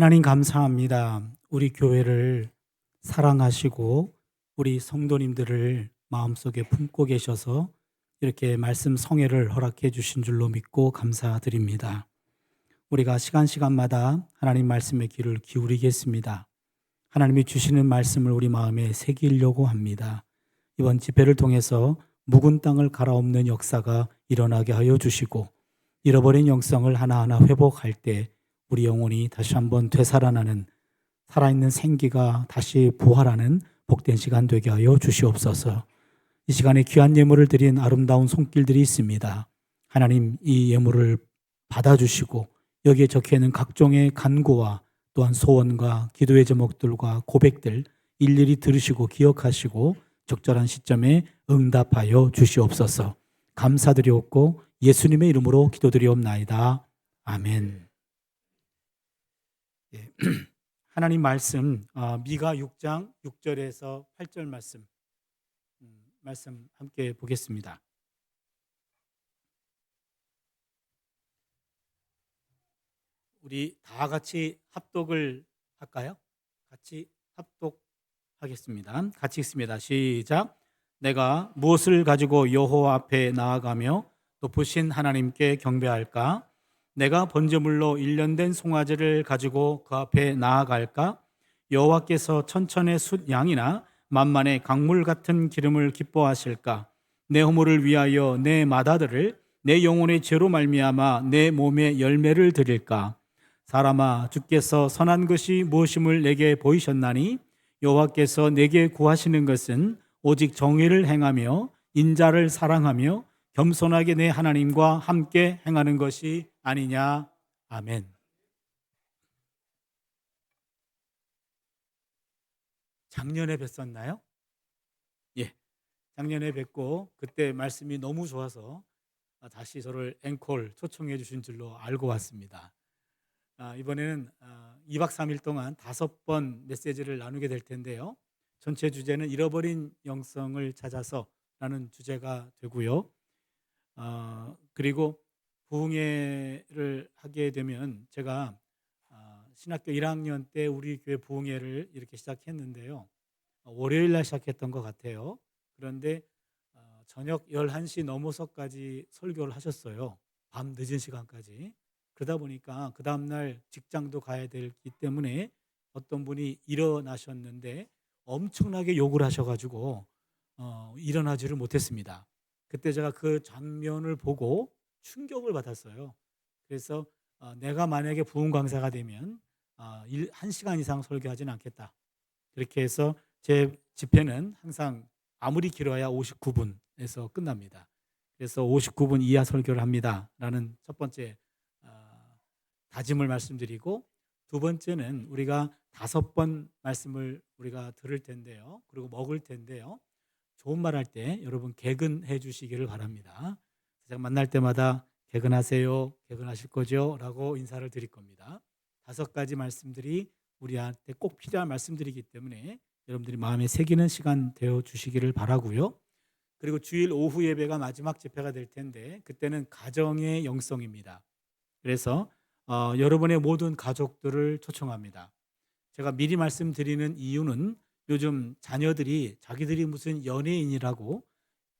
하나님 감사합니다. 우리 교회를 사랑하시고 우리 성도님들을 마음속에 품고 계셔서 이렇게 말씀 성회를 허락해 주신 줄로 믿고 감사드립니다. 우리가 시간마다 하나님 말씀에 귀를 기울이겠습니다. 하나님이 주시는 말씀을 우리 마음에 새기려고 합니다. 이번 집회를 통해서 묵은 땅을 갈아엎는 역사가 일어나게 하여 주시고 잃어버린 영성을 하나하나 회복할 때 우리 영혼이 다시 한번 되살아나는 살아있는 생기가 다시 부활하는 복된 시간 되게 하여 주시옵소서. 이 시간에 귀한 예물을 드린 아름다운 손길들이 있습니다. 하나님 이 예물을 받아주시고 여기에 적혀있는 각종의 간구와 또한 소원과 기도의 제목들과 고백들 일일이 들으시고 기억하시고 적절한 시점에 응답하여 주시옵소서. 감사드리옵고 예수님의 이름으로 기도드리옵나이다. 아멘. 예. 하나님 말씀 미가 6장 6절에서 8절 말씀 함께 보겠습니다. 우리 다 같이 합독을 할까요? 같이 합독하겠습니다. 같이 읽습니다. 시작. 내가 무엇을 가지고 여호와 앞에 나아가며 높으신 하나님께 경배할까? 내가 번제물로 1년 된 송아지를 가지고 그 앞에 나아갈까? 여호와께서 천천의 숫 양이나 만만의 강물 같은 기름을 기뻐하실까? 내 허물을 위하여 내 맏아들을 내 영혼의 죄로 말미암아 내 몸에 열매를 드릴까? 사람아, 주께서 선한 것이 무엇임을 내게 보이셨나니 여호와께서 내게 구하시는 것은 오직 정의를 행하며 인자를 사랑하며 겸손하게 내 하나님과 함께 행하는 것이 아니냐. 아멘. 작년에 뵀었나요? 예, 작년에 뵙고 그때 말씀이 너무 좋아서 다시 저를 앵콜 초청해 주신 줄로 알고 왔습니다. 이번에는 2박 3일 동안 5번 메시지를 나누게 될 텐데요. 전체 주제는 잃어버린 영성을 찾아서라는 주제가 되고요. 그리고 부흥회를 하게 되면 제가 신학교 1학년 때 우리 교회 부흥회를 이렇게 시작했는데요. 월요일 날 시작했던 것 같아요. 그런데 저녁 11시 넘어서까지 설교를 하셨어요. 밤 늦은 시간까지. 그러다 보니까 그 다음날 직장도 가야 되기 때문에 어떤 분이 일어나셨는데 엄청나게 욕을 하셔가지고 일어나지를 못했습니다. 그때 제가 그 장면을 보고 충격을 받았어요. 그래서 내가 만약에 부흥 강사가 되면 1시간 이상 설교하지는 않겠다. 그렇게 해서 제 집회는 항상 아무리 길어야 59분에서 끝납니다. 그래서 59분 이하 설교를 합니다. 라는 첫 번째 다짐을 말씀드리고, 두 번째는 우리가 5번 말씀을 우리가 들을 텐데요. 그리고 먹을 텐데요. 좋은 말 할 때 여러분 개근해 주시기를 바랍니다. 제가 만날 때마다 개근하세요, 개근하실 거죠? 라고 인사를 드릴 겁니다. 5가지 말씀들이 우리한테 꼭 필요한 말씀들이기 때문에 여러분들이 마음에 새기는 시간 되어 주시기를 바라고요. 그리고 주일 오후 예배가 마지막 집회가 될 텐데 그때는 가정의 영성입니다. 그래서 여러분의 모든 가족들을 초청합니다. 제가 미리 말씀드리는 이유는 요즘 자녀들이 자기들이 무슨 연예인이라고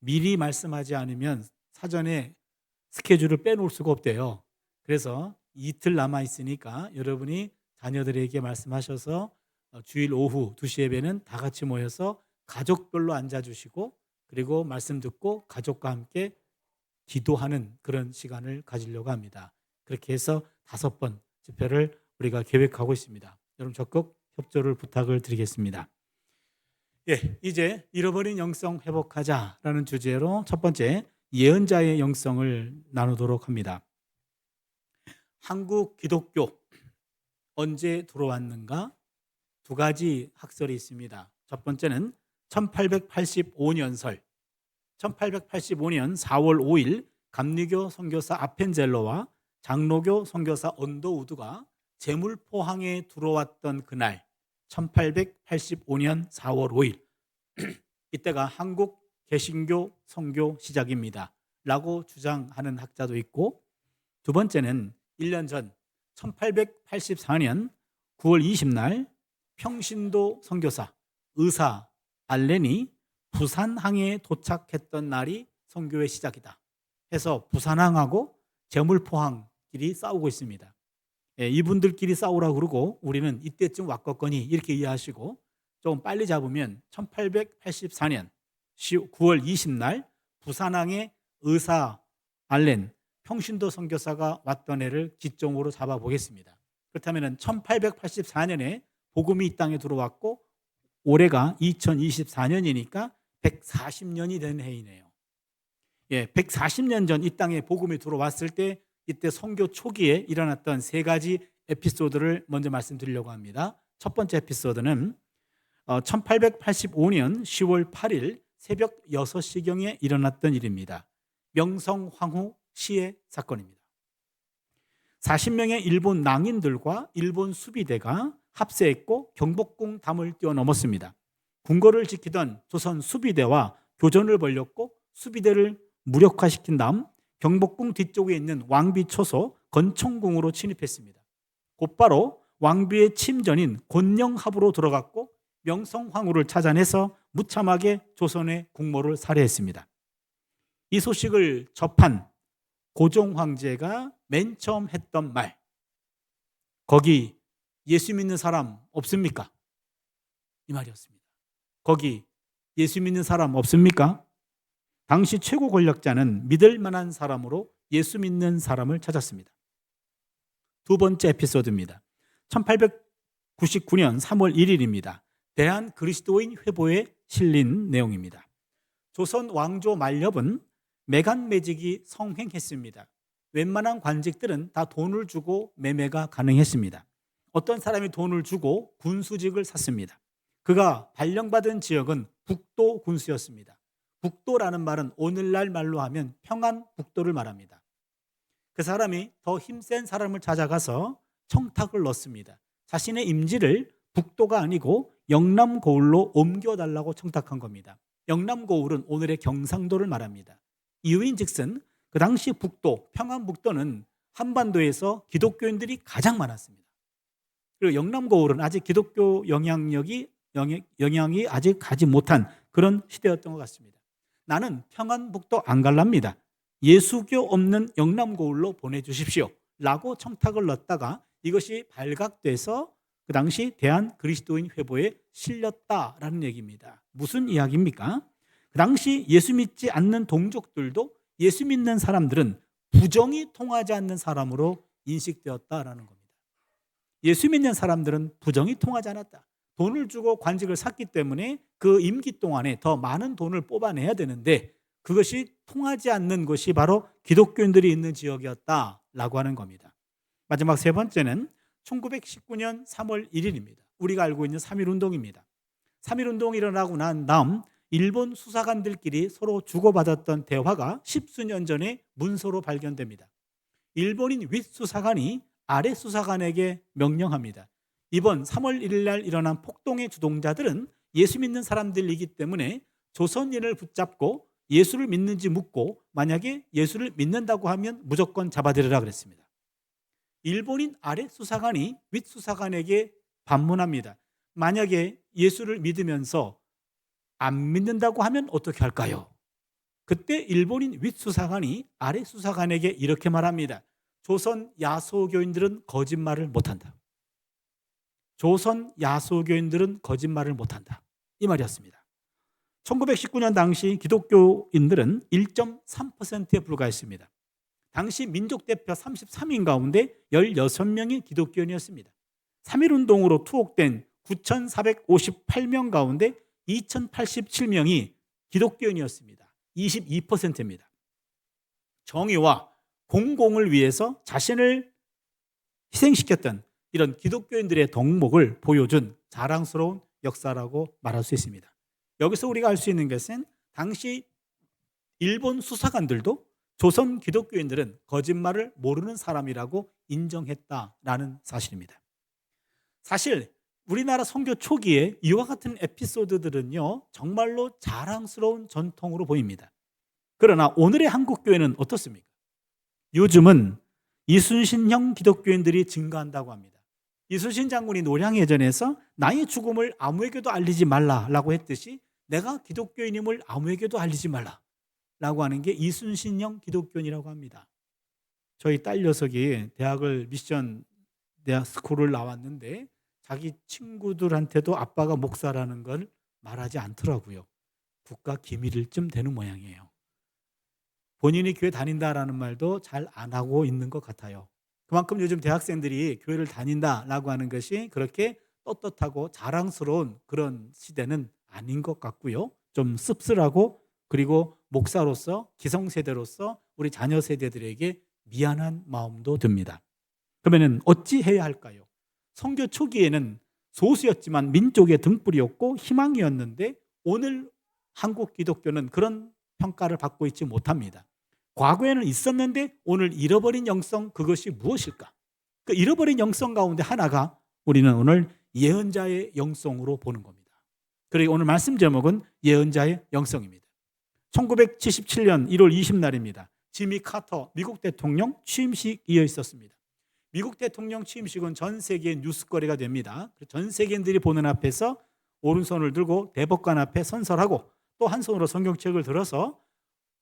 미리 말씀하지 않으면 사전에 스케줄을 빼놓을 수가 없대요. 그래서 이틀 남아 있으니까 여러분이 자녀들에게 말씀하셔서 주일 오후 2시 예배는 다 같이 모여서 가족별로 앉아주시고 그리고 말씀 듣고 가족과 함께 기도하는 그런 시간을 가지려고 합니다. 그렇게 해서 5번 집회를 우리가 계획하고 있습니다. 여러분 적극 협조를 부탁을 드리겠습니다. 예, 이제 잃어버린 영성 회복하자라는 주제로 첫 번째 예언자의 영성을 나누도록 합니다. 한국 기독교 언제 들어왔는가? 2가지 학설이 있습니다. 첫 번째는 1885년설 1885년 4월 5일 감리교 선교사 아펜젤로와 장로교 선교사 언더우드가 제물포항에 들어왔던 그날 1885년 4월 5일 이때가 한국 개신교 선교 시작입니다 라고 주장하는 학자도 있고, 두 번째는 1년 전 1884년 9월 20날 평신도 선교사 의사 알렌이 부산항에 도착했던 날이 선교의 시작이다 해서 부산항하고 제물포항끼리 싸우고 있습니다. 이분들끼리 싸우라고 그러고 우리는 이때쯤 왔겠거니 이렇게 이해하시고 좀 빨리 잡으면 1884년 9월 20날 부산항에 의사 알렌 평신도 선교사가 왔던 해를 기점으로 잡아보겠습니다. 그렇다면 1884년에 복음이 이 땅에 들어왔고 올해가 2024년이니까 140년이 된 해이네요. 140년 전 이 땅에 복음이 들어왔을 때 이때 선교 초기에 일어났던 세 가지 에피소드를 먼저 말씀드리려고 합니다. 첫 번째 에피소드는 1885년 10월 8일 새벽 6시경에 일어났던 일입니다. 명성황후 시해 사건입니다. 40명의 일본 낭인들과 일본 수비대가 합세했고 경복궁 담을 뛰어넘었습니다. 궁궐을 지키던 조선 수비대와 교전을 벌였고 수비대를 무력화시킨 다음 경복궁 뒤쪽에 있는 왕비 초소 건청궁으로 침입했습니다. 곧바로 왕비의 침전인 곤영합으로 들어갔고 명성황후를 찾아내서 무참하게 조선의 국모를 살해했습니다. 이 소식을 접한 고종 황제가 맨 처음 했던 말, 거기 예수 믿는 사람 없습니까? 이 말이었습니다. 거기 예수 믿는 사람 없습니까? 당시 최고 권력자는 믿을 만한 사람으로 예수 믿는 사람을 찾았습니다. 두 번째 에피소드입니다. 1899년 3월 1일입니다. 대한 그리스도인 회보에 실린 내용입니다. 조선 왕조 만렵은 매간 매직이 성행했습니다. 웬만한 관직들은 다 돈을 주고 매매가 가능했습니다. 어떤 사람이 돈을 주고 군수직을 샀습니다. 그가 발령받은 지역은 북도 군수였습니다. 북도라는 말은 오늘날 말로 하면 평안북도를 말합니다. 그 사람이 더 힘센 사람을 찾아가서 청탁을 넣습니다. 자신의 임지를 북도가 아니고 영남고을로 옮겨달라고 청탁한 겁니다. 영남고을은 오늘의 경상도를 말합니다. 이유인즉슨 그 당시 북도, 평안북도는 한반도에서 기독교인들이 가장 많았습니다. 그리고 영남고을은 아직 기독교 영향이 아직 가지 못한 그런 시대였던 것 같습니다. 나는 평안북도 안 갈랍니다. 예수교 없는 영남고을로 보내주십시오 라고 청탁을 넣었다가 이것이 발각돼서 그 당시 대한 그리스도인 회보에 실렸다라는 얘기입니다. 무슨 이야기입니까? 그 당시 예수 믿지 않는 동족들도 예수 믿는 사람들은 부정이 통하지 않는 사람으로 인식되었다라는 겁니다. 예수 믿는 사람들은 부정이 통하지 않았다. 돈을 주고 관직을 샀기 때문에 그 임기 동안에 더 많은 돈을 뽑아내야 되는데 그것이 통하지 않는 것이 바로 기독교인들이 있는 지역이었다라고 하는 겁니다. 마지막 세 번째는 1919년 3월 1일입니다. 우리가 알고 있는 3.1운동입니다. 3.1운동이 일어나고 난 다음 일본 수사관들끼리 서로 주고받았던 대화가 십수년 전에 문서로 발견됩니다. 일본인 윗수사관이 아래 수사관에게 명령합니다. 이번 3월 1일 날 일어난 폭동의 주동자들은 예수 믿는 사람들이기 때문에 조선인을 붙잡고 예수를 믿는지 묻고 만약에 예수를 믿는다고 하면 무조건 잡아들여라 그랬습니다. 일본인 아래 수사관이 윗 수사관에게 반문합니다. 만약에 예수를 믿으면서 안 믿는다고 하면 어떻게 할까요? 그때 일본인 윗 수사관이 아래 수사관에게 이렇게 말합니다. 조선 야소교인들은 거짓말을 못한다. 조선 야소교인들은 거짓말을 못한다. 이 말이었습니다. 1919년 당시 기독교인들은 1.3%에 불과했습니다. 당시 민족대표 33인 가운데 16명이 기독교인이었습니다. 3.1운동으로 투옥된 9,458명 가운데 2,087명이 기독교인이었습니다. 22%입니다. 정의와 공공을 위해서 자신을 희생시켰던 이런 기독교인들의 덕목을 보여준 자랑스러운 역사라고 말할 수 있습니다. 여기서 우리가 알 수 있는 것은 당시 일본 수사관들도 조선 기독교인들은 거짓말을 모르는 사람이라고 인정했다라는 사실입니다. 사실 우리나라 선교 초기에 이와 같은 에피소드들은요 정말로 자랑스러운 전통으로 보입니다. 그러나 오늘의 한국교회는 어떻습니까? 요즘은 이순신형 기독교인들이 증가한다고 합니다. 이순신 장군이 노량해전에서 나의 죽음을 아무에게도 알리지 말라라고 했듯이 내가 기독교인임을 아무에게도 알리지 말라라고 하는 게 이순신형 기독교인이라고 합니다. 저희 딸 녀석이 대학을 미션 대학 스쿨을 나왔는데 자기 친구들한테도 아빠가 목사라는 걸 말하지 않더라고요. 국가 기밀일쯤 되는 모양이에요. 본인이 교회 다닌다라는 말도 잘 안 하고 있는 것 같아요. 그만큼 요즘 대학생들이 교회를 다닌다라고 하는 것이 그렇게 떳떳하고 자랑스러운 그런 시대는 아닌 것 같고요. 좀 씁쓸하고 그리고 목사로서 기성세대로서 우리 자녀 세대들에게 미안한 마음도 듭니다. 그러면 어찌 해야 할까요? 선교 초기에는 소수였지만 민족의 등불이었고 희망이었는데 오늘 한국 기독교는 그런 평가를 받고 있지 못합니다. 과거에는 있었는데 오늘 잃어버린 영성, 그것이 무엇일까? 그 잃어버린 영성 가운데 하나가 우리는 오늘 예언자의 영성으로 보는 겁니다. 그리고 오늘 말씀 제목은 예언자의 영성입니다. 1977년 1월 20날입니다. 지미 카터 미국 대통령 취임식이 이어 있었습니다. 미국 대통령 취임식은 전 세계의 뉴스거리가 됩니다. 전 세계인들이 보는 앞에서 오른손을 들고 대법관 앞에 선설하고 또 한 손으로 성경책을 들어서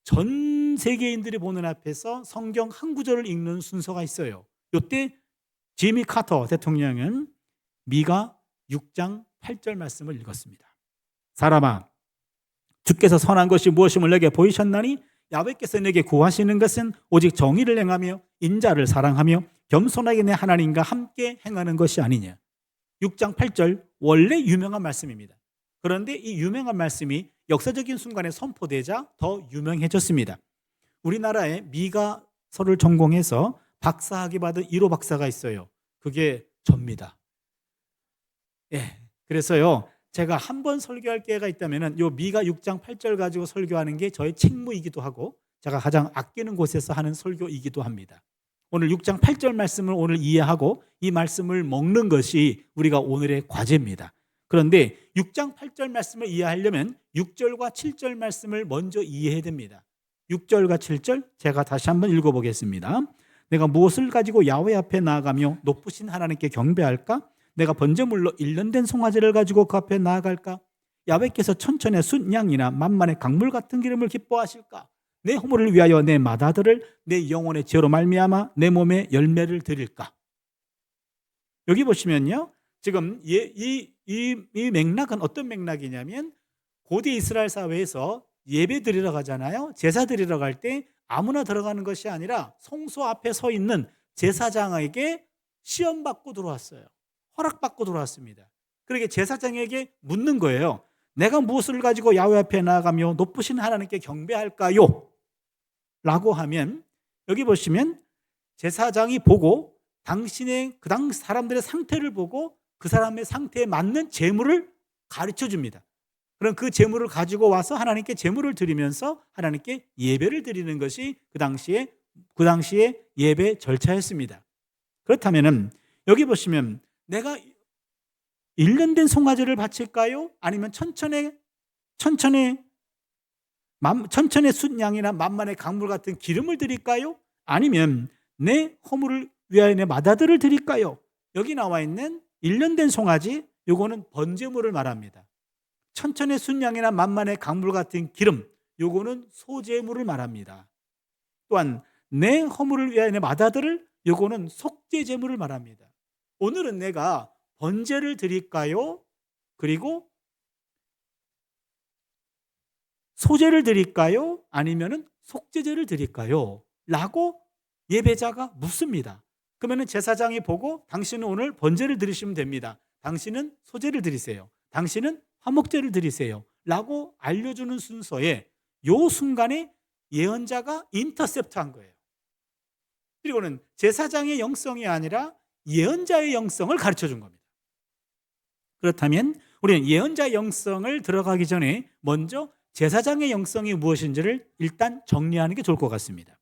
전 세계인들이 보는 앞에서 성경 한 구절을 읽는 순서가 있어요. 이때 지미 카터 대통령은 미가 6장 8절 말씀을 읽었습니다. 사람아, 주께서 선한 것이 무엇임을 내게 보이셨나니 야훼께서 내게 구하시는 것은 오직 정의를 행하며 인자를 사랑하며 겸손하게 내 하나님과 함께 행하는 것이 아니냐. 6장 8절 원래 유명한 말씀입니다. 그런데 이 유명한 말씀이 역사적인 순간에 선포되자 더 유명해졌습니다. 우리나라에 미가서를 전공해서 박사학위 받은 1호 박사가 있어요. 그게 접니다. 예, 그래서요 제가 한 번 설교할 기회가 있다면 요 미가 6장 8절 가지고 설교하는 게 저의 책무이기도 하고 제가 가장 아끼는 곳에서 하는 설교이기도 합니다. 오늘 6장 8절 말씀을 오늘 이해하고 이 말씀을 먹는 것이 우리가 오늘의 과제입니다. 그런데 6장 8절 말씀을 이해하려면 6절과 7절 말씀을 먼저 이해해야 됩니다. 6절과 7절 제가 다시 한번 읽어보겠습니다. 내가 무엇을 가지고 야훼 앞에 나아가며 높으신 하나님께 경배할까? 내가 번제물로 일련된 송아지를 가지고 그 앞에 나아갈까? 야훼께서 천천의 순양이나 만만의 강물 같은 기름을 기뻐하실까? 내 허물을 위하여 내 맏아들을 내 영혼의 죄로 말미암아 내 몸에 열매를 드릴까? 여기 보시면요 지금 이 맥락은 어떤 맥락이냐면 고대 이스라엘 사회에서 예배 드리러 가잖아요. 제사 드리러 갈 때 아무나 들어가는 것이 아니라 성소 앞에 서 있는 제사장에게 시험받고 들어왔어요. 허락받고 들어왔습니다. 그러게 제사장에게 묻는 거예요. 내가 무엇을 가지고 야훼 앞에 나아가며 높으신 하나님께 경배할까요? 라고 하면 여기 보시면 제사장이 보고 당신의 그 당 사람들의 상태를 보고 그 사람의 상태에 맞는 제물을 가르쳐 줍니다. 그럼 그 제물을 가지고 와서 하나님께 제물을 드리면서 하나님께 예배를 드리는 것이 그 당시에 예배 절차였습니다. 그렇다면은 여기 보시면 내가 일련된 송아지를 바칠까요? 아니면 천천의 순양이나 만만의 강물 같은 기름을 드릴까요? 아니면 내 허물을 위하여 내 맏아들을 드릴까요? 여기 나와 있는 일련된 송아지, 요거는 번제물을 말합니다. 천천의 순양이나 만만의 강물 같은 기름, 요거는 소제물을 말합니다. 또한 내 허물을 위하여 내 맏아들을, 요거는 속죄제물을 말합니다. 오늘은 내가 번제를 드릴까요? 그리고 소제를 드릴까요? 아니면 속죄제를 드릴까요? 라고 예배자가 묻습니다. 그러면 제사장이 보고 당신은 오늘 번제를 드리시면 됩니다. 당신은 소제를 드리세요. 당신은 화목제를 드리세요. 라고 알려주는 순서에 요 순간에 예언자가 인터셉트한 거예요. 그리고는 제사장의 영성이 아니라 예언자의 영성을 가르쳐 준 겁니다. 그렇다면 우리는 예언자의 영성을 들어가기 전에 먼저 제사장의 영성이 무엇인지를 일단 정리하는 게 좋을 것 같습니다.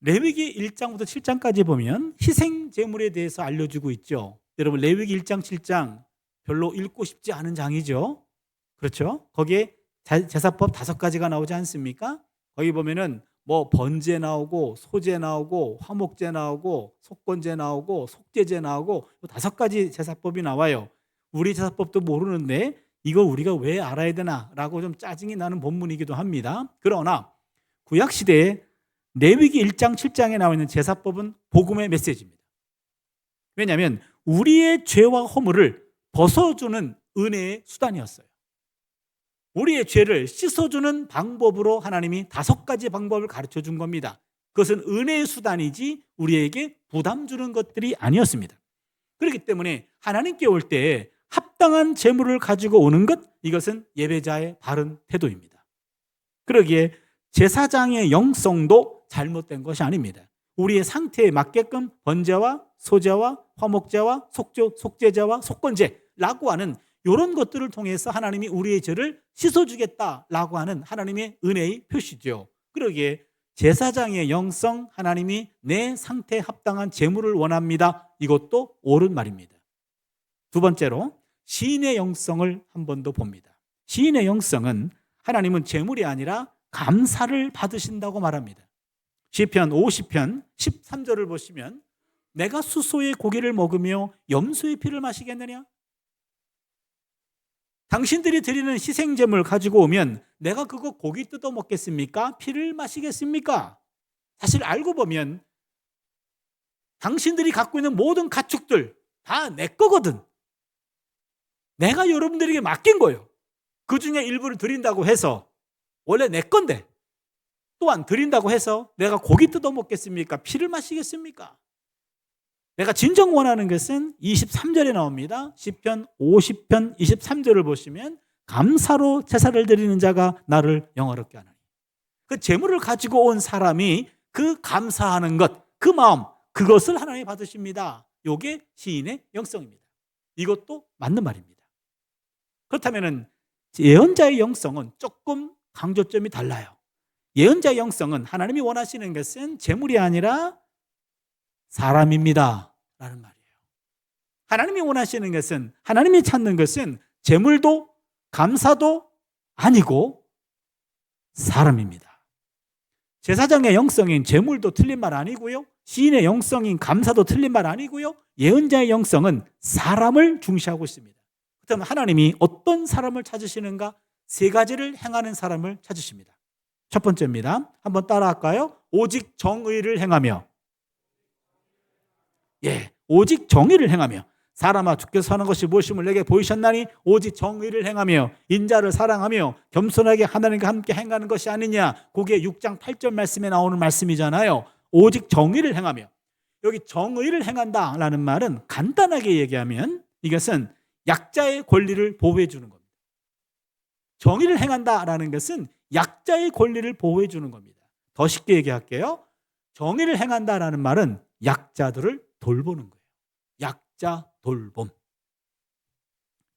레위기 1장부터 7장까지 보면 희생 제물에 대해서 알려주고 있죠. 여러분 레위기 1장 7장 별로 읽고 싶지 않은 장이죠. 그렇죠? 거기에 제사법 5가지가 나오지 않습니까? 거기 보면은 뭐 번제 나오고 소제 나오고 화목제 나오고 속건제 나오고 속죄제 나오고 5가지 제사법이 나와요. 우리 제사법도 모르는데 이걸 우리가 왜 알아야 되나라고 좀 짜증이 나는 본문이기도 합니다. 그러나 구약 시대에 레위기 1장 7장에 나와 있는 제사법은 복음의 메시지입니다. 왜냐하면 우리의 죄와 허물을 벗어주는 은혜의 수단이었어요. 우리의 죄를 씻어주는 방법으로 하나님이 5가지 방법을 가르쳐 준 겁니다. 그것은 은혜의 수단이지 우리에게 부담 주는 것들이 아니었습니다. 그렇기 때문에 하나님께 올 때 합당한 제물을 가지고 오는 것, 이것은 예배자의 바른 태도입니다. 그러기에 제사장의 영성도 잘못된 것이 아닙니다. 우리의 상태에 맞게끔 번제와 소제와 화목제와 속죄제와 속건제라고 하는 이런 것들을 통해서 하나님이 우리의 죄를 씻어주겠다라고 하는 하나님의 은혜의 표시죠. 그러기에 제사장의 영성, 하나님이 내 상태에 합당한 제물을 원합니다. 이것도 옳은 말입니다. 두 번째로 시인의 영성을 한 번 더 봅니다. 시인의 영성은 하나님은 제물이 아니라 감사를 받으신다고 말합니다. 시편 50편 13절을 보시면 내가 수소의 고기를 먹으며 염소의 피를 마시겠느냐? 당신들이 드리는 희생제물 가지고 오면 내가 그거 고기 뜯어 먹겠습니까? 피를 마시겠습니까? 사실 알고 보면 당신들이 갖고 있는 모든 가축들 다 내 거거든. 내가 여러분들에게 맡긴 거예요. 그 중에 일부를 드린다고 해서 원래 내 건데 또한 드린다고 해서 내가 고기 뜯어 먹겠습니까? 피를 마시겠습니까? 내가 진정 원하는 것은 23절에 나옵니다. 시편 50편 23절을 보시면 감사로 제사를 드리는 자가 나를 영화롭게 하나니. 그 제물을 가지고 온 사람이 그 감사하는 것, 그 마음, 그것을 하나님이 받으십니다. 이게 시인의 영성입니다. 이것도 맞는 말입니다. 그렇다면 예언자의 영성은 조금 강조점이 달라요. 예언자의 영성은 하나님이 원하시는 것은 제물이 아니라 사람입니다 라는 말이에요. 하나님이 원하시는 것은, 하나님이 찾는 것은 제물도 감사도 아니고 사람입니다. 제사장의 영성인 제물도 틀린 말 아니고요, 시인의 영성인 감사도 틀린 말 아니고요, 예언자의 영성은 사람을 중시하고 있습니다. 그렇다면 하나님이 어떤 사람을 찾으시는가? 3가지를 행하는 사람을 찾으십니다. 첫 번째입니다. 한번 따라할까요? 오직 정의를 행하며, 오직 정의를 행하며. 사람아, 주께서 하는 것이 무엇임을 내게 보이셨나니 오직 정의를 행하며 인자를 사랑하며 겸손하게 하나님과 함께 행하는 것이 아니냐. 그게 6장 8절 말씀에 나오는 말씀이잖아요. 오직 정의를 행하며. 여기 정의를 행한다라는 말은 간단하게 얘기하면 이것은 약자의 권리를 보호해 주는 겁니다. 정의를 행한다라는 것은 약자의 권리를 보호해 주는 겁니다. 더 쉽게 얘기할게요. 정의를 행한다라는 말은 약자들을 돌보는 거예요. 약자 돌봄.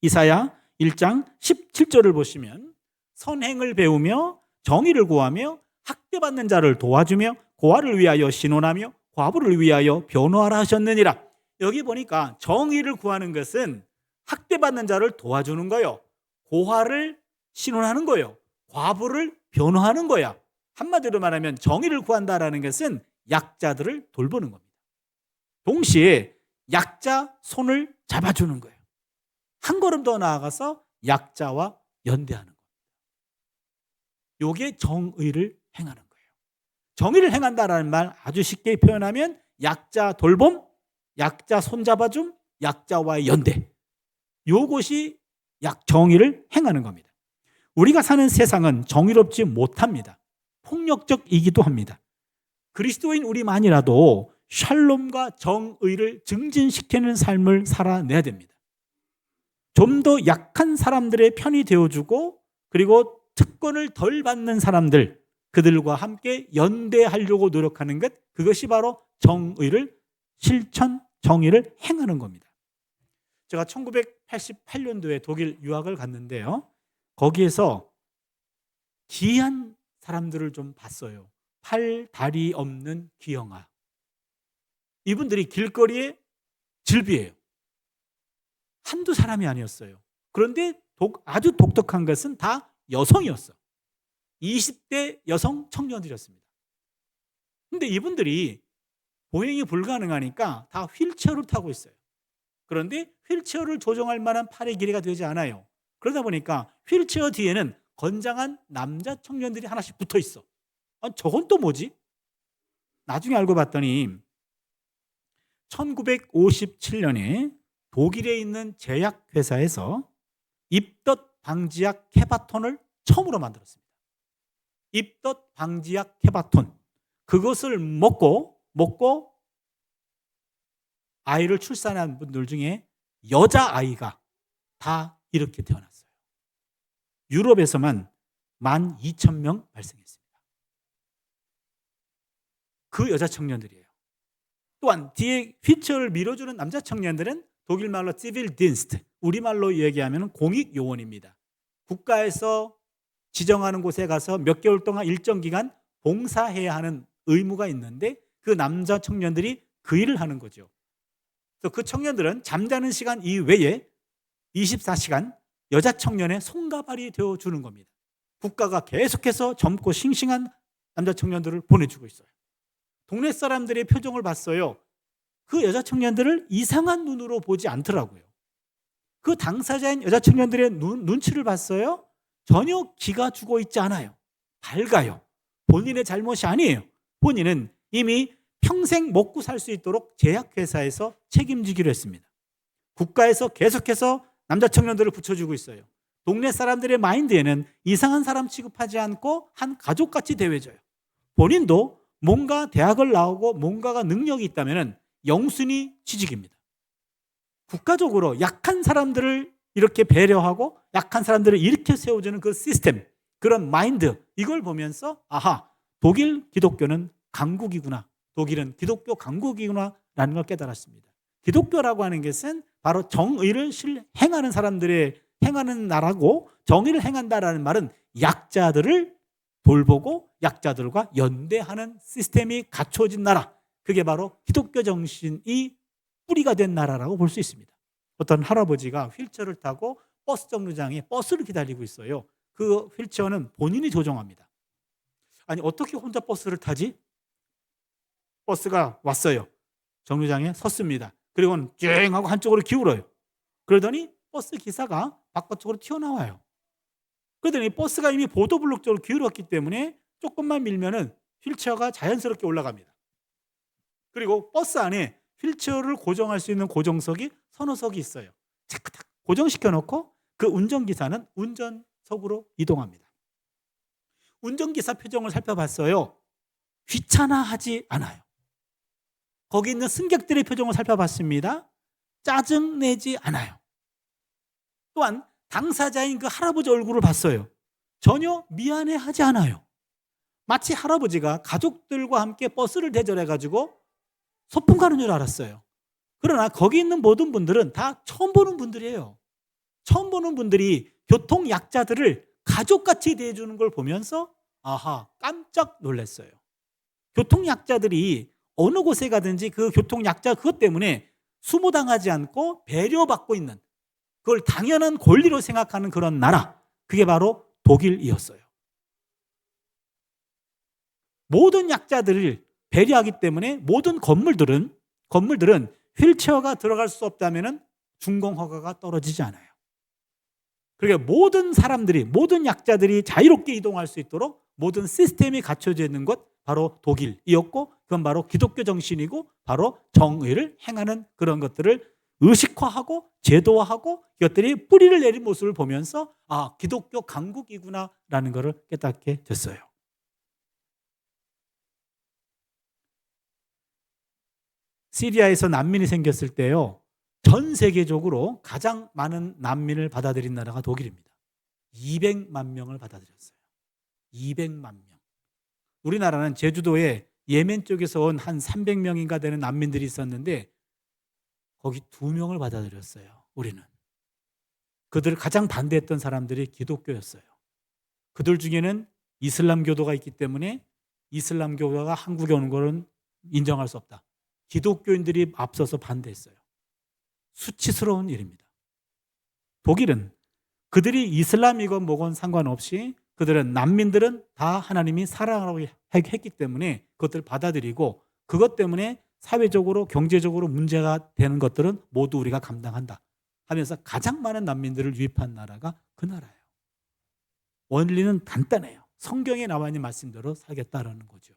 이사야 1장 17절을 보시면 선행을 배우며 정의를 구하며 학대받는 자를 도와주며 고아를 위하여 신원하며 과부를 위하여 변호하라 하셨느니라. 여기 보니까 정의를 구하는 것은 학대받는 자를 도와주는 거예요. 고아를 신원하는 거예요. 과부를 변호하는 거야. 한마디로 말하면 정의를 구한다라는 것은 약자들을 돌보는 겁니다. 동시에 약자 손을 잡아주는 거예요. 한 걸음 더 나아가서 약자와 연대하는 겁니다. 이게 정의를 행하는 거예요. 정의를 행한다라는 말 아주 쉽게 표현하면 약자 돌봄, 약자 손잡아줌, 약자와의 연대. 이것이 정의를 행하는 겁니다. 우리가 사는 세상은 정의롭지 못합니다. 폭력적이기도 합니다. 그리스도인 우리만이라도 샬롬과 정의를 증진시키는 삶을 살아내야 됩니다. 좀 더 약한 사람들의 편이 되어주고, 그리고 특권을 덜 받는 사람들, 그들과 함께 연대하려고 노력하는 것, 그것이 바로 정의를 실천, 정의를 행하는 겁니다. 제가 1988년도에 독일 유학을 갔는데요, 거기에서 기이한 사람들을 좀 봤어요. 팔, 다리 없는 기형아. 이분들이 길거리에 질비해요. 한두 사람이 아니었어요. 그런데 아주 독특한 것은 다 여성이었어. 20대 여성 청년들이었습니다. 근데 이분들이 보행이 불가능하니까 다 휠체어를 타고 있어요. 그런데 휠체어를 조정할 만한 팔의 길이가 되지 않아요. 그러다 보니까 휠체어 뒤에는 건장한 남자 청년들이 하나씩 붙어 있어. 저건 또 뭐지? 나중에 알고 봤더니 1957년에 독일에 있는 제약회사에서 입덧 방지약 케바톤을 처음으로 만들었습니다. 입덧 방지약 케바톤. 그것을 먹고 아이를 출산한 분들 중에 여자아이가 다 이렇게 태어났어요. 유럽에서만 12,000명 발생했습니다. 그 여자 청년들이에요. 또한 뒤에 휠체어를 밀어주는 남자 청년들은 독일 말로 Zivildienst, 우리말로 얘기하면 공익요원입니다. 국가에서 지정하는 곳에 가서 몇 개월 동안 일정 기간 봉사해야 하는 의무가 있는데 그 남자 청년들이 그 일을 하는 거죠. 그래서 그 청년들은 잠자는 시간 이외에 24시간 여자 청년의 손가발이 되어주는 겁니다. 국가가 계속해서 젊고 싱싱한 남자 청년들을 보내주고 있어요. 동네 사람들의 표정을 봤어요. 그 여자 청년들을 이상한 눈으로 보지 않더라고요. 그 당사자인 여자 청년들의 눈치를 봤어요. 전혀 기가 죽어 있지 않아요. 밝아요. 본인의 잘못이 아니에요. 본인은 이미 평생 먹고 살 수 있도록 제약회사에서 책임지기로 했습니다. 국가에서 계속해서 남자 청년들을 붙여주고 있어요. 동네 사람들의 마인드에는 이상한 사람 취급하지 않고 한 가족같이 대해줘요. 본인도 뭔가 대학을 나오고 뭔가가 능력이 있다면 영순위 취직입니다. 국가적으로 약한 사람들을 이렇게 배려하고 약한 사람들을 이렇게 세워주는 그 시스템, 그런 마인드, 이걸 보면서 아하, 독일 기독교는 강국이구나, 독일은 기독교 강국이구나 라는 걸 깨달았습니다. 기독교라고 하는 것은 바로 정의를 행하는 사람들의 행하는 나라고, 정의를 행한다라는 말은 약자들을 돌보고 약자들과 연대하는 시스템이 갖춰진 나라, 그게 바로 기독교 정신이 뿌리가 된 나라라고 볼 수 있습니다. 어떤 할아버지가 휠체어를 타고 버스 정류장에 버스를 기다리고 있어요. 그 휠체어는 본인이 조종합니다. 아니, 어떻게 혼자 버스를 타지? 버스가 왔어요. 정류장에 섰습니다. 그리고는 쨍 하고 한쪽으로 기울어요. 그러더니 버스 기사가 바깥쪽으로 튀어나와요. 그러더니 버스가 이미 보도블록 쪽으로 기울었기 때문에 조금만 밀면은 휠체어가 자연스럽게 올라갑니다. 그리고 버스 안에 휠체어를 고정할 수 있는 고정석이 서너 석이 있어요. 착착 고정시켜 놓고 그 운전기사는 운전석으로 이동합니다. 운전기사 표정을 살펴봤어요. 귀찮아하지 않아요. 거기 있는 승객들의 표정을 살펴봤습니다. 짜증내지 않아요. 또한 당사자인 그 할아버지 얼굴을 봤어요. 전혀 미안해하지 않아요. 마치 할아버지가 가족들과 함께 버스를 대절해가지고 소풍 가는 줄 알았어요. 그러나 거기 있는 모든 분들은 다 처음 보는 분들이에요. 처음 보는 분들이 교통 약자들을 가족같이 대해주는 걸 보면서 아하, 깜짝 놀랐어요. 교통 약자들이 어느 곳에 가든지 그 교통 약자 그것 때문에 수모당하지 않고 배려받고 있는, 그걸 당연한 권리로 생각하는 그런 나라, 그게 바로 독일이었어요. 모든 약자들을 배려하기 때문에 모든 건물들은 휠체어가 들어갈 수 없다면 준공 허가가 떨어지지 않아요. 그러니까 모든 사람들이, 모든 약자들이 자유롭게 이동할 수 있도록 모든 시스템이 갖춰져 있는 것, 바로 독일이었고, 그건 바로 기독교 정신이고 바로 정의를 행하는 그런 것들을 의식화하고 제도화하고 이것들이 뿌리를 내린 모습을 보면서 아, 기독교 강국이구나 라는 것을 깨닫게 됐어요. 시리아에서 난민이 생겼을 때요, 전 세계적으로 가장 많은 난민을 받아들인 나라가 독일입니다. 200만 명을 받아들였어요. 200만 명. 우리나라는 제주도에 예멘 쪽에서 온 한 300명인가 되는 난민들이 있었는데 거기 2명을 받아들였어요. 우리는. 그들을 가장 반대했던 사람들이 기독교였어요. 그들 중에는 이슬람교도가 있기 때문에 이슬람교가 한국에 오는 것은 인정할 수 없다. 기독교인들이 앞서서 반대했어요. 수치스러운 일입니다. 독일은 그들이 이슬람이건 뭐건 상관없이 그들은 난민들은 다 하나님이 사랑하라고 했기 때문에 그것들을 받아들이고 그것 때문에 사회적으로 경제적으로 문제가 되는 것들은 모두 우리가 감당한다 하면서 가장 많은 난민들을 유입한 나라가 그 나라예요. 원리는 간단해요. 성경에 나와 있는 말씀대로 살겠다라는 거죠.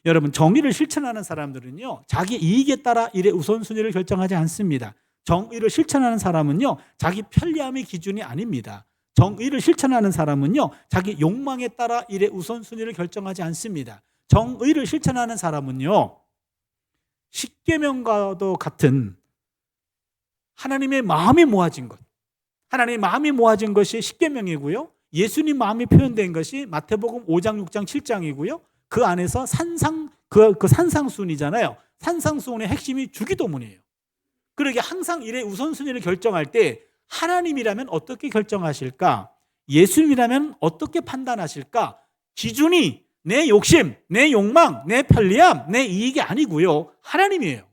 여러분, 정의를 실천하는 사람들은요, 자기 이익에 따라 일의 우선순위를 결정하지 않습니다. 정의를 실천하는 사람은요, 자기 편리함의 기준이 아닙니다. 정의를 실천하는 사람은요, 자기 욕망에 따라 일의 우선순위를 결정하지 않습니다. 정의를 실천하는 사람은요, 십계명과도 같은 하나님의 마음이 모아진 것, 하나님의 마음이 모아진 것이 십계명이고요, 예수님 마음이 표현된 것이 마태복음 5장, 6장, 7장이고요. 그 안에서 그 산상순이잖아요. 산상순의 핵심이 주기도문이에요. 그러게 항상 일의 우선순위를 결정할 때 하나님이라면 어떻게 결정하실까? 예수님이라면 어떻게 판단하실까? 기준이 내 욕심, 내 욕망, 내 편리함, 내 이익이 아니고요. 하나님이에요.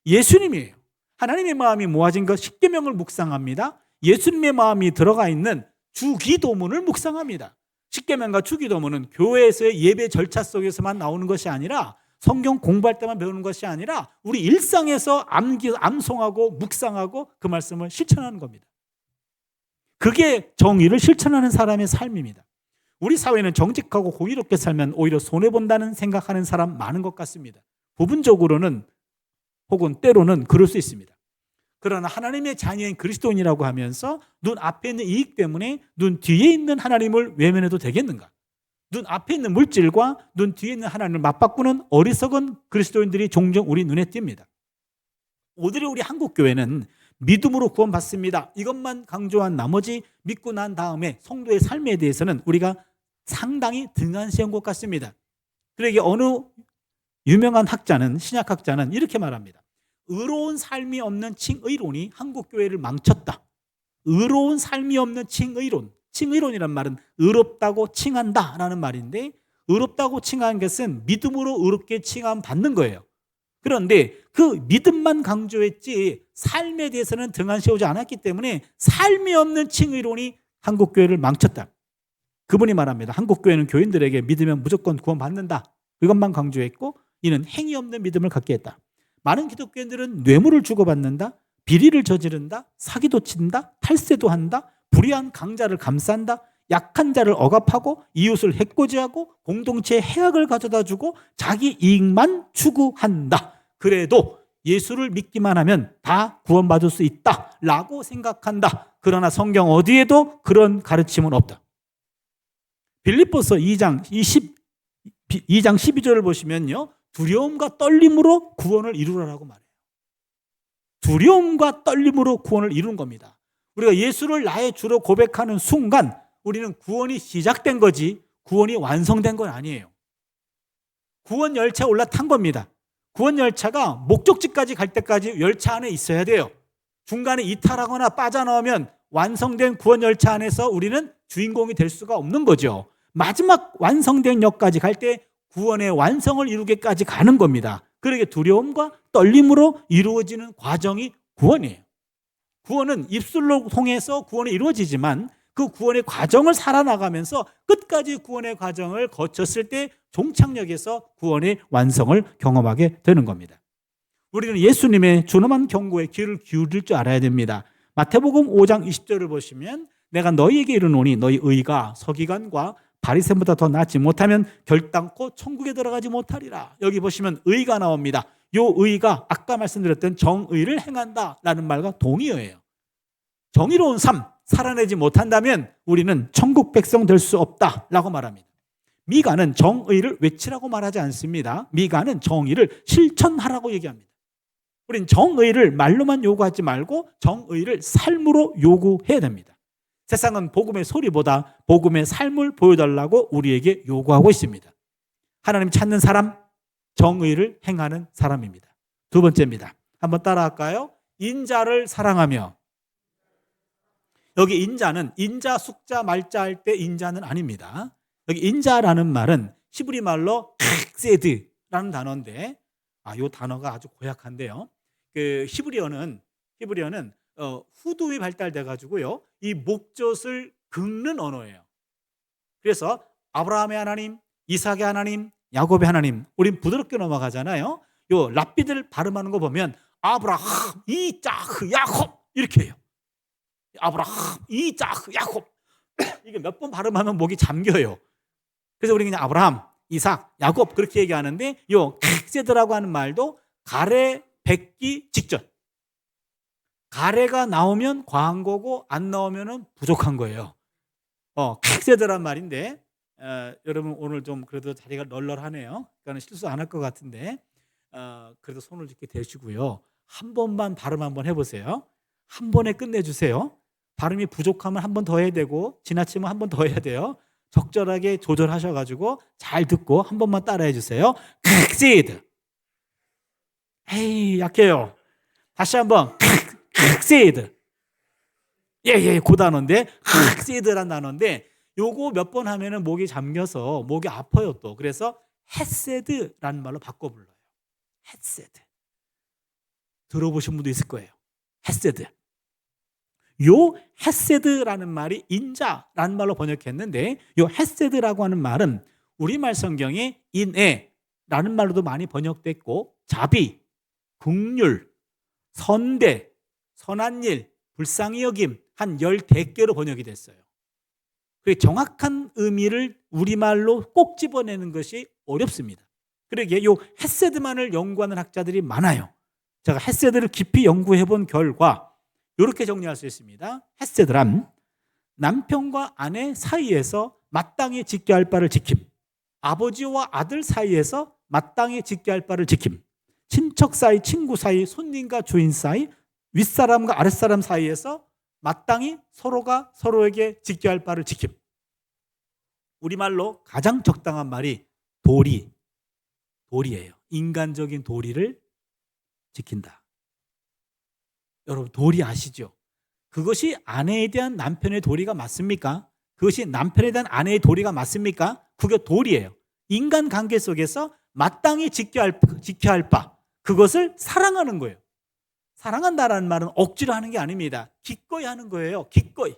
예수님이에요. 하나님의 마음이 모아진 것 십계명을 묵상합니다. 예수님의 마음이 들어가 있는 주기도문을 묵상합니다. 십계명과 주기도문은 교회에서의 예배 절차 속에서만 나오는 것이 아니라 성경 공부할 때만 배우는 것이 아니라 우리 일상에서 암송하고 묵상하고 그 말씀을 실천하는 겁니다. 그게 정의를 실천하는 사람의 삶입니다. 우리 사회는 정직하고 공의롭게 살면 오히려 손해본다는 생각하는 사람 많은 것 같습니다. 부분적으로는 혹은 때로는 그럴 수 있습니다. 그러나 하나님의 자녀인 그리스도인이라고 하면서 눈 앞에 있는 이익 때문에 눈 뒤에 있는 하나님을 외면해도 되겠는가? 눈 앞에 있는 물질과 눈 뒤에 있는 하나님을 맞바꾸는 어리석은 그리스도인들이 종종 우리 눈에 띕니다. 오늘의 우리 한국교회는 믿음으로 구원받습니다. 이것만 강조한 나머지 믿고 난 다음에 성도의 삶에 대해서는 우리가 상당히 등한시한 것 같습니다. 그러기에 어느 유명한 학자는, 신약학자는 이렇게 말합니다. 의로운 삶이 없는 칭의론이 한국교회를 망쳤다. 의로운 삶이 없는 칭의론. 칭의론이란 말은 의롭다고 칭한다라는 말인데, 의롭다고 칭한 것은 믿음으로 의롭게 칭함 받는 거예요. 그런데 그 믿음만 강조했지 삶에 대해서는 등한시하지 않았기 때문에 삶이 없는 칭의론이 한국교회를 망쳤다. 그분이 말합니다. 한국교회는 교인들에게 믿으면 무조건 구원받는다. 이것만 강조했고 이는 행위 없는 믿음을 갖게 했다. 많은 기독교인들은 뇌물을 주고받는다, 비리를 저지른다, 사기도 친다, 탈세도 한다, 불의한 강자를 감싼다, 약한 자를 억압하고 이웃을 해코지하고 공동체에 해악을 가져다 주고 자기 이익만 추구한다. 그래도 예수를 믿기만 하면 다 구원받을 수 있다라고 생각한다. 그러나 성경 어디에도 그런 가르침은 없다. 빌립보서 2장 12절을 보시면요, 두려움과 떨림으로 구원을 이루라고 말해요. 두려움과 떨림으로 구원을 이루는 겁니다. 우리가 예수를 나의 주로 고백하는 순간 우리는 구원이 시작된 거지 구원이 완성된 건 아니에요. 구원 열차에 올라탄 겁니다. 구원 열차가 목적지까지 갈 때까지 열차 안에 있어야 돼요. 중간에 이탈하거나 빠져나오면 완성된 구원 열차 안에서 우리는 주인공이 될 수가 없는 거죠. 마지막 완성된 역까지 갈 때 구원의 완성을 이루기까지 가는 겁니다. 그러게 두려움과 떨림으로 이루어지는 과정이 구원이에요. 구원은 입술로 통해서 구원이 이루어지지만 그 구원의 과정을 살아나가면서 끝까지 구원의 과정을 거쳤을 때 종착역에서 구원의 완성을 경험하게 되는 겁니다. 우리는 예수님의 준엄한 경고에 귀를 기울일 줄 알아야 됩니다. 마태복음 5장 20절을 보시면 내가 너희에게 이르노니 너희 의가 서기관과 바리새인보다 더 낫지 못하면 결단코 천국에 들어가지 못하리라. 여기 보시면 의가 나옵니다. 요 의가 아까 말씀드렸던 정의를 행한다라는 말과 동의어예요. 정의로운 삶 살아내지 못한다면 우리는 천국 백성 될 수 없다라고 말합니다. 미가는 정의를 외치라고 말하지 않습니다. 미가는 정의를 실천하라고 얘기합니다. 우린 정의를 말로만 요구하지 말고 정의를 삶으로 요구해야 됩니다. 세상은 복음의 소리보다 복음의 삶을 보여달라고 우리에게 요구하고 있습니다. 하나님 찾는 사람, 정의를 행하는 사람입니다. 두 번째입니다. 한번 따라할까요? 인자를 사랑하며. 여기 인자는 인자, 숙자, 말자 할 때 인자는 아닙니다. 여기 인자라는 말은 히브리 말로 캑세드라는 단어인데, 이 단어가 아주 고약한데요. 그 히브리어는 후두이 발달돼 가지고요, 이 목젖을 긁는 언어예요. 그래서 아브라함의 하나님, 이삭의 하나님, 야곱의 하나님, 우린 부드럽게 넘어가잖아요. 요 랍비들 발음하는 거 보면 아브라함, 이삭, 야곱 이렇게 해요. 아브라함, 이삭, 야곱. 이게 몇 번 발음하면 목이 잠겨요. 그래서 우리 그냥 아브라함, 이삭, 야곱 그렇게 얘기하는데 요 캑세드라고 하는 말도 가래 뱉기 직전. 가래가 나오면 과한 거고 안 나오면은 부족한 거예요. 캑세드란 말인데 여러분 오늘 좀 그래도 자리가 널널하네요. 그러니까 실수 안 할 것 같은데 그래도 손을 이렇게 대시고요. 한 번만 발음 한번 해보세요. 한 번에 끝내주세요. 발음이 부족하면 한 번 더 해야 되고 지나치면 한 번 더 해야 돼요. 적절하게 조절하셔가지고 잘 듣고 한 번만 따라해 주세요. 캑세드. 에이 약해요. 다시 한번 캑세드. 예, 그 단어인데 캑세드란 단어인데 요거 몇 번 하면은 목이 잠겨서 목이 아파요 또. 그래서 헤세드라는 말로 바꿔 불러요. 헤세드. 들어보신 분도 있을 거예요. 헤세드. 요 헤세드라는 말이 인자라는 말로 번역했는데 요 헤세드라고 하는 말은 우리말 성경에 인애라는 말로도 많이 번역됐고 자비, 긍휼, 선대, 선한 일, 불쌍히 여김 한 10개로 번역이 됐어요. 그 정확한 의미를 우리말로 꼭 집어내는 것이 어렵습니다. 그러기에 요 헤세드만을 연구하는 학자들이 많아요. 제가 헤세드를 깊이 연구해 본 결과 이렇게 정리할 수 있습니다. 헤세드란 남편과 아내 사이에서 마땅히 지켜야 할 바를 지킴, 아버지와 아들 사이에서 마땅히 지켜야 할 바를 지킴, 친척 사이, 친구 사이, 손님과 주인 사이, 윗사람과 아랫사람 사이에서 마땅히 서로가 서로에게 지켜야 할 바를 지킴. 우리말로 가장 적당한 말이 도리예요. 인간적인 도리를 지킨다. 여러분 도리 아시죠? 그것이 아내에 대한 남편의 도리가 맞습니까? 그것이 남편에 대한 아내의 도리가 맞습니까? 그게 도리예요. 인간관계 속에서 마땅히 지켜야 할 바, 그것을 사랑하는 거예요. 사랑한다라는 말은 억지로 하는 게 아닙니다. 기꺼이 하는 거예요. 기꺼이.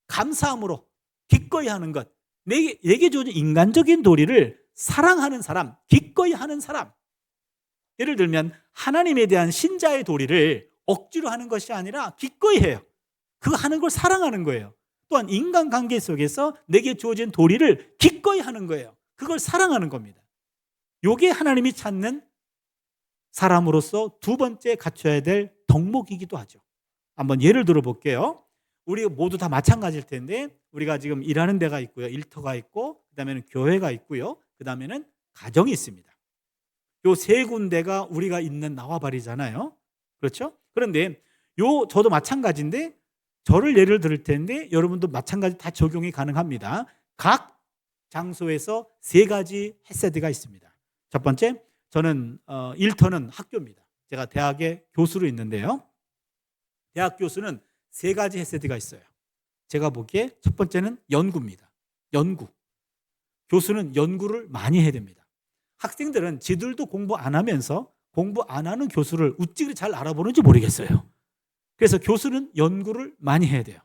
감사함으로 기꺼이 하는 것. 내게 주어진 인간적인 도리를 사랑하는 사람, 기꺼이 하는 사람. 예를 들면 하나님에 대한 신자의 도리를 억지로 하는 것이 아니라 기꺼이 해요. 그 하는 걸 사랑하는 거예요. 또한 인간관계 속에서 내게 주어진 도리를 기꺼이 하는 거예요. 그걸 사랑하는 겁니다. 이게 하나님이 찾는 사람으로서 두 번째 갖춰야 될 덕목이기도 하죠. 한번 예를 들어 볼게요. 우리 모두 다 마찬가지일 텐데 우리가 지금 일하는 데가 있고요. 일터가 있고 그다음에는 교회가 있고요. 그다음에는 가정이 있습니다. 요 세 군데가 우리가 있는 나와바리잖아요. 그렇죠? 그런데 저도 마찬가지인데 저를 예를 들을 텐데 여러분도 마찬가지 다 적용이 가능합니다. 각 장소에서 세 가지 헤세드가 있습니다. 첫 번째, 저는 일터는 학교입니다. 제가 대학에 교수로 있는데요. 대학 교수는 세 가지 헤세드가 있어요. 제가 보기에 첫 번째는 연구입니다. 연구. 교수는 연구를 많이 해야 됩니다. 학생들은 지들도 공부 안 하면서 공부 안 하는 교수를 우찌그리 잘 알아보는지 모르겠어요. 그래서 교수는 연구를 많이 해야 돼요.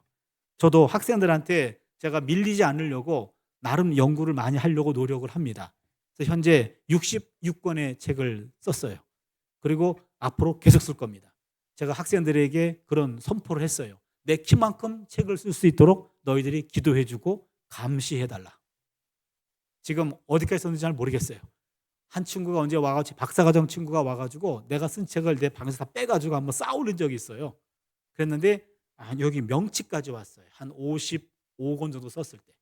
저도 학생들한테 제가 밀리지 않으려고 나름 연구를 많이 하려고 노력을 합니다. 그래서 현재 66권의 책을 썼어요. 그리고 앞으로 계속 쓸 겁니다. 제가 학생들에게 그런 선포를 했어요. 내 키만큼 책을 쓸 수 있도록 너희들이 기도해주고 감시해달라. 지금 어디까지 썼는지 잘 모르겠어요. 한 친구가 언제 와가지고 박사과정 친구가 와가지고 내가 쓴 책을 내 방에서 다 빼가지고 한번 쌓아올린 적이 있어요. 그랬는데 여기 명치까지 왔어요. 한 55권 정도 썼을 때.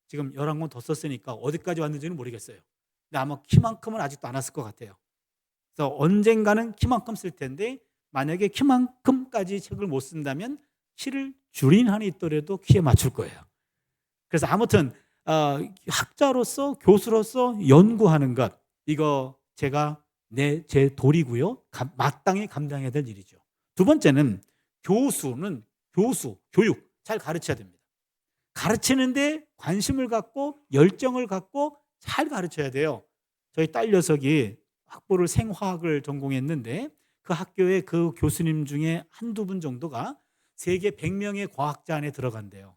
지금 11권 더 썼으니까 어디까지 왔는지는 모르겠어요. 근데 아마 키만큼은 아직도 안 왔을 것 같아요. 그래서 언젠가는 키만큼 쓸 텐데 만약에 키만큼까지 책을 못 쓴다면 키를 줄인 한이 있더라도 키에 맞출 거예요. 그래서 아무튼 학자로서 교수로서 연구하는 것, 이거 제가 제 도리고요. 마땅히 감당해야 될 일이죠. 두 번째는 교육 잘 가르쳐야 됩니다. 가르치는데 관심을 갖고 열정을 갖고 잘 가르쳐야 돼요. 저희 딸 녀석이 학부를 생화학을 전공했는데 그 학교에 그 교수님 중에 한두 분 정도가 세계 100명의 과학자 안에 들어간대요.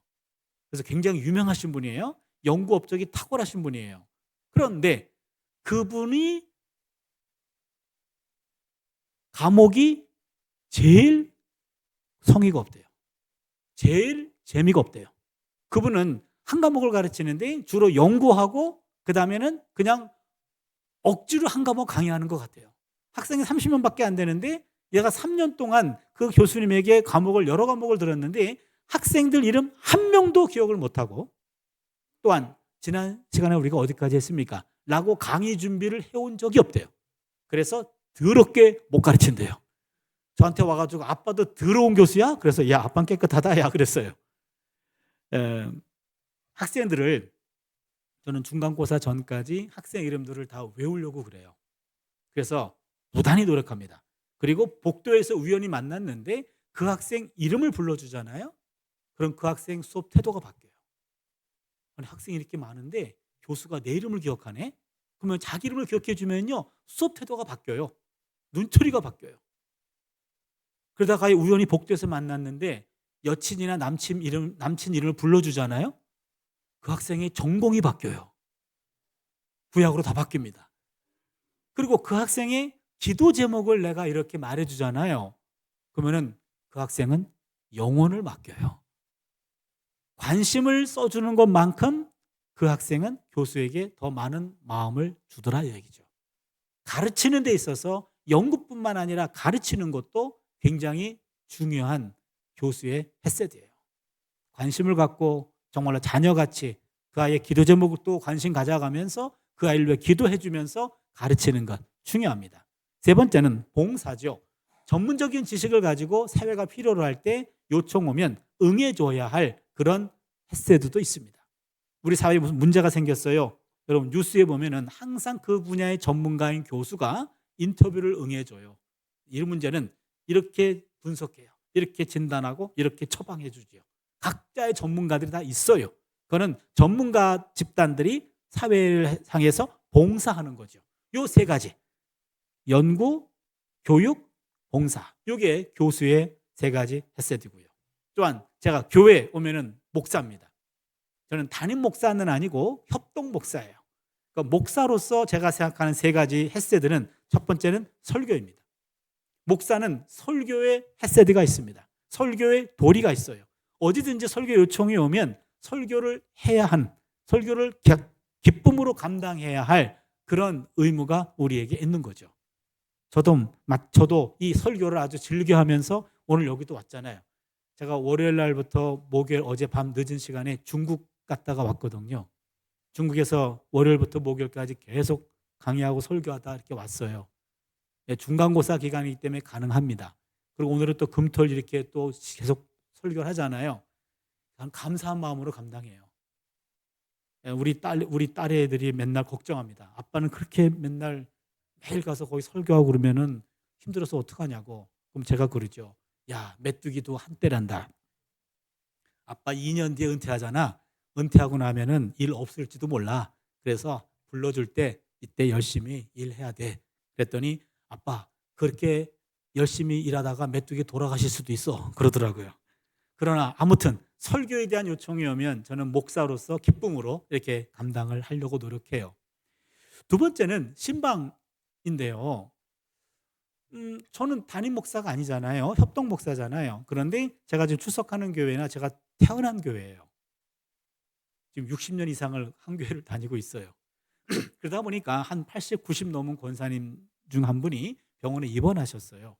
그래서 굉장히 유명하신 분이에요. 연구 업적이 탁월하신 분이에요. 그런데 그분이 과목이 제일 성의가 없대요. 제일 재미가 없대요. 그분은 한 과목을 가르치는데 주로 연구하고 그다음에는 그냥 억지로 한 과목 강의하는 것 같아요. 학생이 30명밖에 안 되는데 얘가 3년 동안 그 교수님에게 여러 과목을 들었는데 학생들 이름 한 명도 기억을 못하고, 또한 지난 시간에 우리가 어디까지 했습니까? 라고 강의 준비를 해온 적이 없대요. 그래서 더럽게 못 가르친대요. 저한테 와가지고 아빠도 더러운 교수야? 그래서 야, 아빠는 깨끗하다 야 그랬어요. 학생들을 저는 중간고사 전까지 학생 이름들을 다 외우려고 그래요. 그래서 부단히 노력합니다. 그리고 복도에서 우연히 만났는데 그 학생 이름을 불러주잖아요. 그럼 그 학생 수업 태도가 바뀌어요. 아니, 학생이 이렇게 많은데 교수가 내 이름을 기억하네? 그러면 자기 이름을 기억해 주면요 수업 태도가 바뀌어요. 눈초리가 바뀌어요. 그러다가 우연히 복도에서 만났는데 여친이나 남친 이름을 불러주잖아요. 그 학생의 전공이 바뀌어요. 구약으로 다 바뀝니다. 그리고 그 학생의 기도 제목을 내가 이렇게 말해주잖아요. 그러면은 그 학생은 영혼을 맡겨요. 관심을 써주는 것만큼 그 학생은 교수에게 더 많은 마음을 주더라 이 얘기죠. 가르치는 데 있어서 연구뿐만 아니라 가르치는 것도 굉장히 중요한 교수의 헤세드예요. 관심을 갖고 정말로 자녀같이 그 아이의 기도 제목을 또 관심 가져가면서 그 아이를 위해 기도해 주면서 가르치는 것 중요합니다. 세 번째는 봉사죠. 전문적인 지식을 가지고 사회가 필요로 할 때 요청 오면 응해줘야 할 그런 헤세드도 있습니다. 우리 사회에 무슨 문제가 생겼어요. 여러분 뉴스에 보면은 항상 그 분야의 전문가인 교수가 인터뷰를 응해줘요. 이 문제는 이렇게 분석해요. 이렇게 진단하고 이렇게 처방해 주죠. 각자의 전문가들이 다 있어요. 그거는 전문가 집단들이 사회를 향해서 봉사하는 거죠. 요 세 가지. 연구, 교육, 봉사. 이게 교수의 세 가지 헤세드고요. 또한 제가 교회 오면은 목사입니다. 저는 담임 목사는 아니고 협동 목사예요. 그러니까 목사로서 제가 생각하는 세 가지 헤세드는 첫 번째는 설교입니다. 목사는 설교의 헤세드가 있습니다. 설교의 도리가 있어요. 어디든지 설교 요청이 오면 설교를 해야 설교를 기쁨으로 감당해야 할 그런 의무가 우리에게 있는 거죠. 저도 이 설교를 아주 즐겨하면서 오늘 여기도 왔잖아요. 제가 월요일 날부터 목요일 어젯밤 늦은 시간에 중국 갔다가 왔거든요. 중국에서 월요일부터 목요일까지 계속 강의하고 설교하다 이렇게 왔어요. 중간고사 기간이기 때문에 가능합니다. 그리고 오늘은 또 금토일 이렇게 또 계속 설교를 하잖아요. 난 감사한 마음으로 감당해요. 우리 딸애들이 맨날 걱정합니다. 아빠는 그렇게 맨날 매일 가서 거기 설교하고 그러면은 힘들어서 어떡하냐고. 그럼 제가 그러죠. 야, 메뚜기도 한때란다. 아빠 2년 뒤에 은퇴하잖아. 은퇴하고 나면은 일 없을지도 몰라. 그래서 불러줄 때 이때 열심히 일해야 돼. 그랬더니 아빠 그렇게 열심히 일하다가 메뚜기 돌아가실 수도 있어. 그러더라고요. 그러나 아무튼 설교에 대한 요청이 오면 저는 목사로서 기쁨으로 이렇게 감당을 하려고 노력해요. 두 번째는 신방인데요. 저는 담임 목사가 아니잖아요. 협동 목사잖아요. 그런데 제가 지금 출석하는 교회나 제가 태어난 교회예요. 지금 60년 이상을 한 교회를 다니고 있어요. 그러다 보니까 한 80, 90 넘은 권사님 중 한 분이 병원에 입원하셨어요.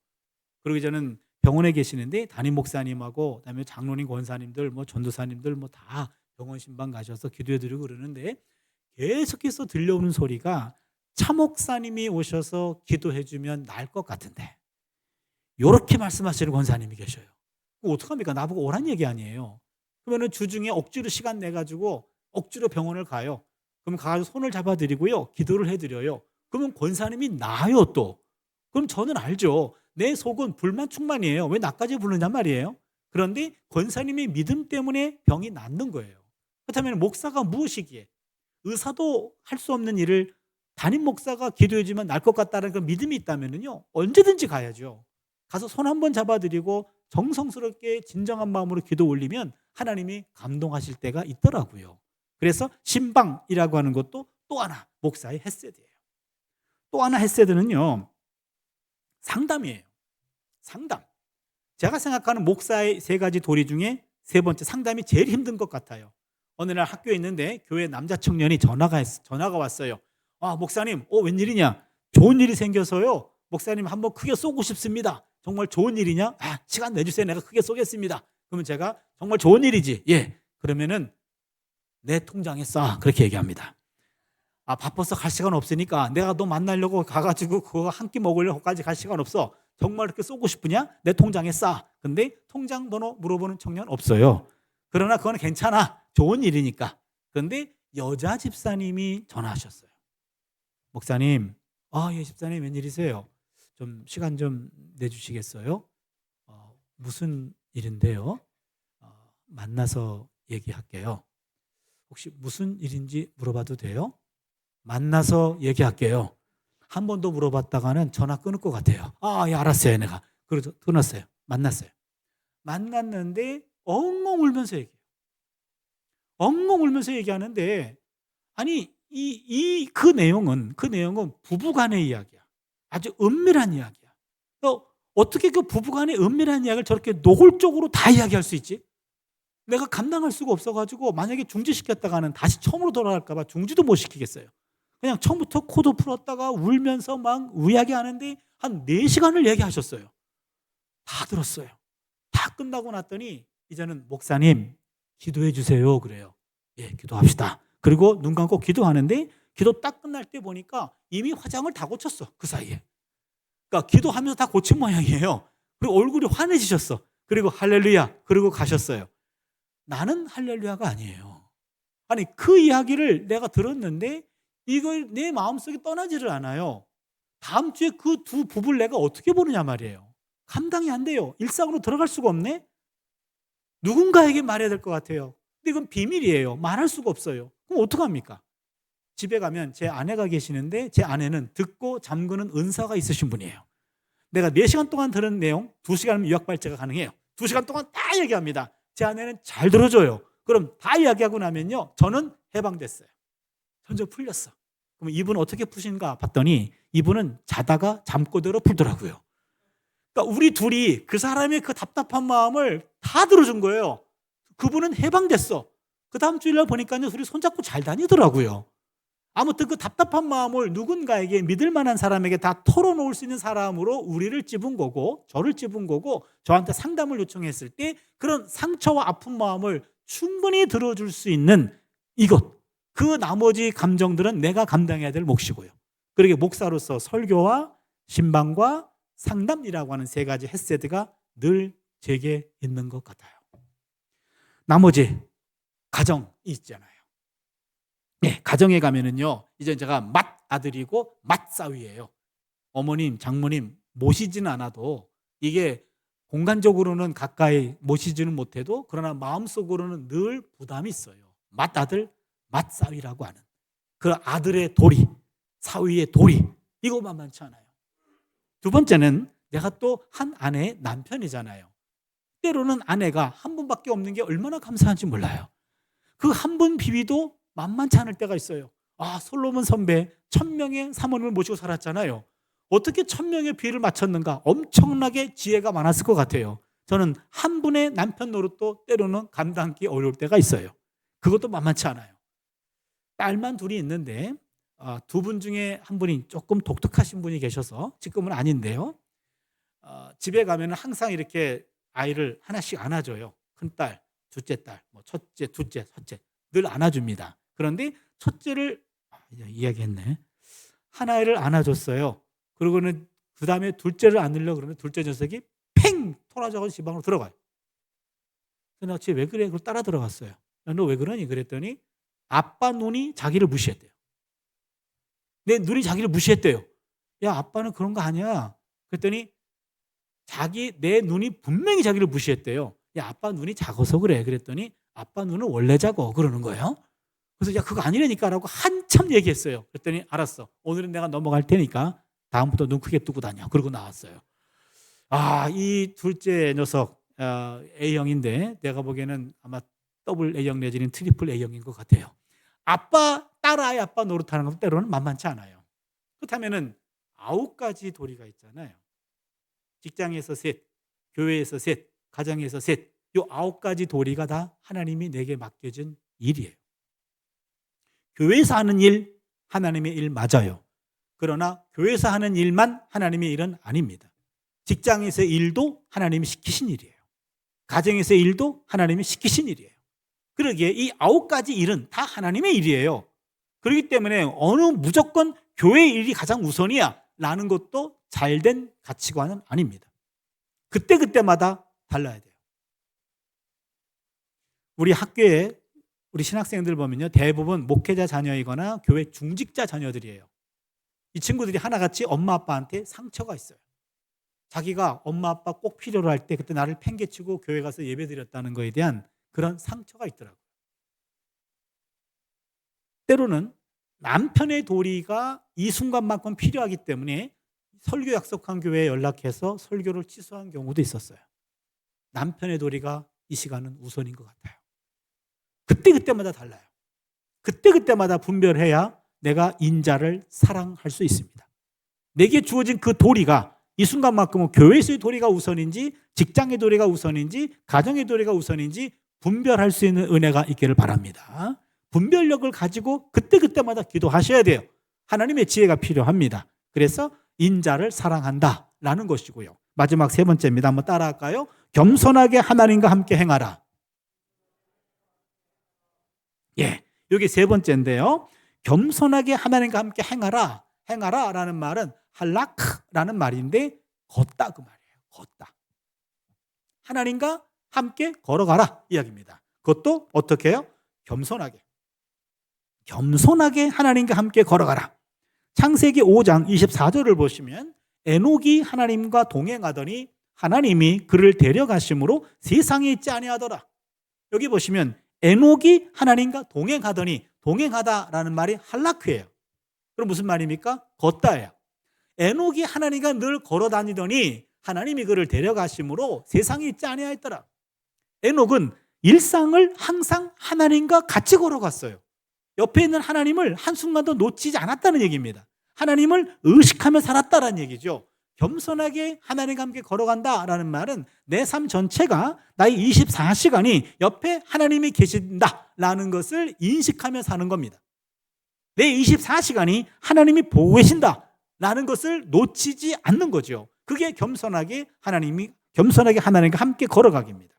그리고 저는 병원에 계시는데 담임 목사님하고 그다음에 장로님, 권사님들, 전도사님들 다 병원 신방 가셔서 기도해드리고 그러는데 계속해서 들려오는 소리가 차 목사님이 오셔서 기도해주면 나을 것 같은데 이렇게 말씀하시는 권사님이 계셔요. 어떡합니까? 나보고 오란 얘기 아니에요. 그러면 주중에 억지로 시간 내가지고 억지로 병원을 가요. 그럼 가서 손을 잡아드리고요. 기도를 해드려요. 그러면 권사님이 나아요 또. 그럼 저는 알죠. 내 속은 불만 충만이에요. 왜 나까지 부르냔 말이에요. 그런데 권사님의 믿음 때문에 병이 낫는 거예요. 그렇다면 목사가 무엇이기에 의사도 할 수 없는 일을 담임 목사가 기도해주면 날 것 같다는 그런 믿음이 있다면요 언제든지 가야죠. 가서 손 한번 잡아드리고 정성스럽게 진정한 마음으로 기도 올리면 하나님이 감동하실 때가 있더라고요. 그래서 신방이라고 하는 것도 또 하나 목사의 헤세드예요. 또 하나 헤세드는요, 상담이에요. 상담. 제가 생각하는 목사의 세 가지 도리 중에 세 번째, 상담이 제일 힘든 것 같아요. 어느 날 학교에 있는데 교회 남자 청년이 전화가 왔어요. 아, 목사님, 웬일이냐? 좋은 일이 생겨서요. 목사님 한번 크게 쏘고 싶습니다. 정말 좋은 일이냐? 아, 시간 내주세요. 내가 크게 쏘겠습니다. 그러면 제가 정말 좋은 일이지. 예. 그러면은 내 통장에 쏴. 그렇게 얘기합니다. 아, 바빠서 갈 시간 없으니까 내가 너 만나려고 가가지고 그거 한 끼 먹으려고까지 갈 시간 없어. 정말 그렇게 쏘고 싶으냐? 내 통장에 쏴. 근데 통장 번호 물어보는 청년 없어요. 그러나 그건 괜찮아. 좋은 일이니까. 그런데 여자 집사님이 전화하셨어요. 목사님, 예, 집사님 웬일이세요? 좀 시간 좀 내주시겠어요? 무슨 일인데요? 만나서 얘기할게요. 혹시 무슨 일인지 물어봐도 돼요? 만나서 얘기할게요. 한 번 더 물어봤다가는 전화 끊을 것 같아요. 예, 알았어요, 내가. 그래서 끊었어요. 만났어요. 만났는데 엉엉 울면서 얘기해요. 엉엉 울면서 얘기하는데, 아니, 그 내용은 부부간의 이야기야. 아주 은밀한 이야기야. 어떻게 그 부부간의 은밀한 이야기를 저렇게 노골적으로 다 이야기할 수 있지? 내가 감당할 수가 없어가지고 만약에 중지시켰다가는 다시 처음으로 돌아갈까봐 중지도 못 시키겠어요. 그냥 처음부터 코도 풀었다가 울면서 막 이야기하는데 한 4시간을 얘기하셨어요. 다 들었어요. 다 끝나고 났더니 이제는 목사님 기도해 주세요 그래요. 예, 기도합시다. 그리고 눈 감고 기도하는데 기도 딱 끝날 때 보니까 이미 화장을 다 고쳤어. 그 사이에. 그러니까 기도하면서 다 고친 모양이에요. 그리고 얼굴이 환해지셨어. 그리고 할렐루야 그러고 가셨어요. 나는 할렐루야가 아니에요. 아니, 그 이야기를 내가 들었는데 이걸 내 마음속에 떠나지를 않아요. 다음 주에 그 두 부부를 내가 어떻게 보느냐 말이에요. 감당이 안 돼요. 일상으로 들어갈 수가 없네. 누군가에게 말해야 될 것 같아요. 근데 이건 비밀이에요. 말할 수가 없어요. 그럼 어떡합니까? 집에 가면 제 아내가 계시는데 제 아내는 듣고 잠그는 은사가 있으신 분이에요. 내가 4시간 동안 들은 내용 2시간이면 유학 발제가 가능해요. 2시간 동안 다 얘기합니다. 제 아내는 잘 들어줘요. 그럼 다 이야기하고 나면요, 저는 해방됐어요. 전적 풀렸어. 그럼 이분은 어떻게 푸신가 봤더니 이분은 자다가 잠꼬대로 풀더라고요. 그러니까 우리 둘이 그 사람의 그 답답한 마음을 다 들어준 거예요. 그분은 해방됐어. 그 다음 주일날 보니까요, 둘이 손잡고 잘 다니더라고요. 아무튼 그 답답한 마음을 누군가에게 믿을 만한 사람에게 다 털어놓을 수 있는 사람으로 우리를 찝은 거고, 저를 찝은 거고, 저한테 상담을 요청했을 때 그런 상처와 아픈 마음을 충분히 들어줄 수 있는 이것, 그 나머지 감정들은 내가 감당해야 될 몫이고요. 그러게 목사로서 설교와 신방과 상담이라고 하는 세 가지 헤세드가 늘 제게 있는 것 같아요. 나머지 가정이 있잖아요. 네, 가정에 가면은요, 이제 제가 맏아들이고 맏사위예요. 어머님, 장모님 모시지는 않아도 이게 공간적으로는 가까이 모시지는 못해도 그러나 마음속으로는 늘 부담이 있어요. 맏아들, 맏사위라고 하는 그 아들의 도리, 사위의 도리, 이거 만만치 않아요. 두 번째는 내가 또 한 아내의 남편이잖아요. 때로는 아내가 한 분밖에 없는 게 얼마나 감사한지 몰라요. 그 한 분 비위도 만만치 않을 때가 있어요. 솔로몬 선배 1000명의 사모님을 모시고 살았잖아요. 어떻게 1000명의 비위를 맞췄는가? 엄청나게 지혜가 많았을 것 같아요. 저는 한 분의 남편 노릇도 때로는 감당하기 어려울 때가 있어요. 그것도 만만치 않아요. 딸만 둘이 있는데 두 분 중에 한 분이 조금 독특하신 분이 계셔서 지금은 아닌데요. 집에 가면 항상 이렇게 아이를 하나씩 안아줘요. 큰딸, 둘째 딸, 첫째, 둘째, 셋째 늘 안아줍니다. 그런데 첫째를 이야기했네. 하나를 안아줬어요. 그러고는 그 다음에 둘째를 안으려고 그러면 둘째 녀석이 팽 토라져서 지방으로 들어가요. 그래서 내가 왜 그래? 그걸 따라 들어갔어요. 너 왜 그러니? 그랬더니 아빠 눈이 자기를 무시했대요. 내 눈이 자기를 무시했대요. 야, 아빠는 그런 거 아니야. 그랬더니 내 눈이 분명히 자기를 무시했대요. 야, 아빠 눈이 작아서 그래. 그랬더니 아빠 눈은 원래 작아. 그러는 거예요. 그래서 야, 그거 아니라니까 라고 한참 얘기했어요. 그랬더니 알았어. 오늘은 내가 넘어갈 테니까 다음부터 눈 크게 뜨고 다녀. 그러고 나왔어요. 이 둘째 녀석 A형인데 내가 보기에는 아마 더블 A형 내지는 트리플 A형인 것 같아요. 딸아이 아빠 노릇하는 것도 때로는 만만치 않아요. 그렇다면은 9가지 도리가 있잖아요. 직장에서 셋, 교회에서 셋, 가정에서 셋. 요 9가지 도리가 다 하나님이 내게 맡겨진 일이에요. 교회에서 하는 일, 하나님의 일 맞아요. 그러나 교회에서 하는 일만 하나님의 일은 아닙니다. 직장에서의 일도 하나님이 시키신 일이에요. 가정에서의 일도 하나님이 시키신 일이에요. 그러기에 이 9가지 일은 다 하나님의 일이에요. 그렇기 때문에 무조건 교회의 일이 가장 우선이야 라는 것도 잘된 가치관은 아닙니다. 그때마다 달라야 돼요. 우리 학교에 우리 신학생들 보면요, 대부분 목회자 자녀이거나 교회 중직자 자녀들이에요. 이 친구들이 하나같이 엄마 아빠한테 상처가 있어요. 자기가 엄마 아빠 꼭 필요로 할 때 그때 나를 팽개치고 교회 가서 예배 드렸다는 거에 대한 그런 상처가 있더라고요. 때로는 남편의 도리가 이 순간만큼 필요하기 때문에 설교 약속한 교회에 연락해서 설교를 취소한 경우도 있었어요. 남편의 도리가 이 시간은 우선인 것 같아요. 그때마다 달라요. 그때마다 분별해야 내가 인자를 사랑할 수 있습니다. 내게 주어진 그 도리가 이 순간만큼은 교회에서의 도리가 우선인지 직장의 도리가 우선인지 가정의 도리가 우선인지 분별할 수 있는 은혜가 있기를 바랍니다. 분별력을 가지고 그때마다 기도하셔야 돼요. 하나님의 지혜가 필요합니다. 그래서 인자를 사랑한다라는 것이고요. 마지막 3번째입니다. 한번 따라할까요? 겸손하게 하나님과 함께 행하라. 예, 여기 3번째인데요. 겸손하게 하나님과 함께 행하라. 행하라라는 말은 할라크라는 말인데 걷다 그 말이에요. 걷다. 하나님과 함께 걸어가라 이야기입니다. 그것도 어떻게 해요? 겸손하게 하나님과 함께 걸어가라. 창세기 5장 24절을 보시면 에녹이 하나님과 동행하더니 하나님이 그를 데려가심으로 세상에 있지 아니하더라. 여기 보시면 에녹이 하나님과 동행하더니, 동행하다라는 말이 할라크예요. 그럼 무슨 말입니까? 걷다예요. 에녹이 하나님과 늘 걸어다니더니 하나님이 그를 데려가심으로 세상에 있지 아니하였더라. 에녹은 일상을 항상 하나님과 같이 걸어갔어요. 옆에 있는 하나님을 한순간도 놓치지 않았다는 얘기입니다. 하나님을 의식하며 살았다는 얘기죠. 겸손하게 하나님과 함께 걸어간다라는 말은 내 삶 전체가 나의 24시간이 옆에 하나님이 계신다라는 것을 인식하며 사는 겁니다. 내 24시간이 하나님이 보고 계신다라는 것을 놓치지 않는 거죠. 그게 겸손하게 하나님과 함께 걸어가기입니다.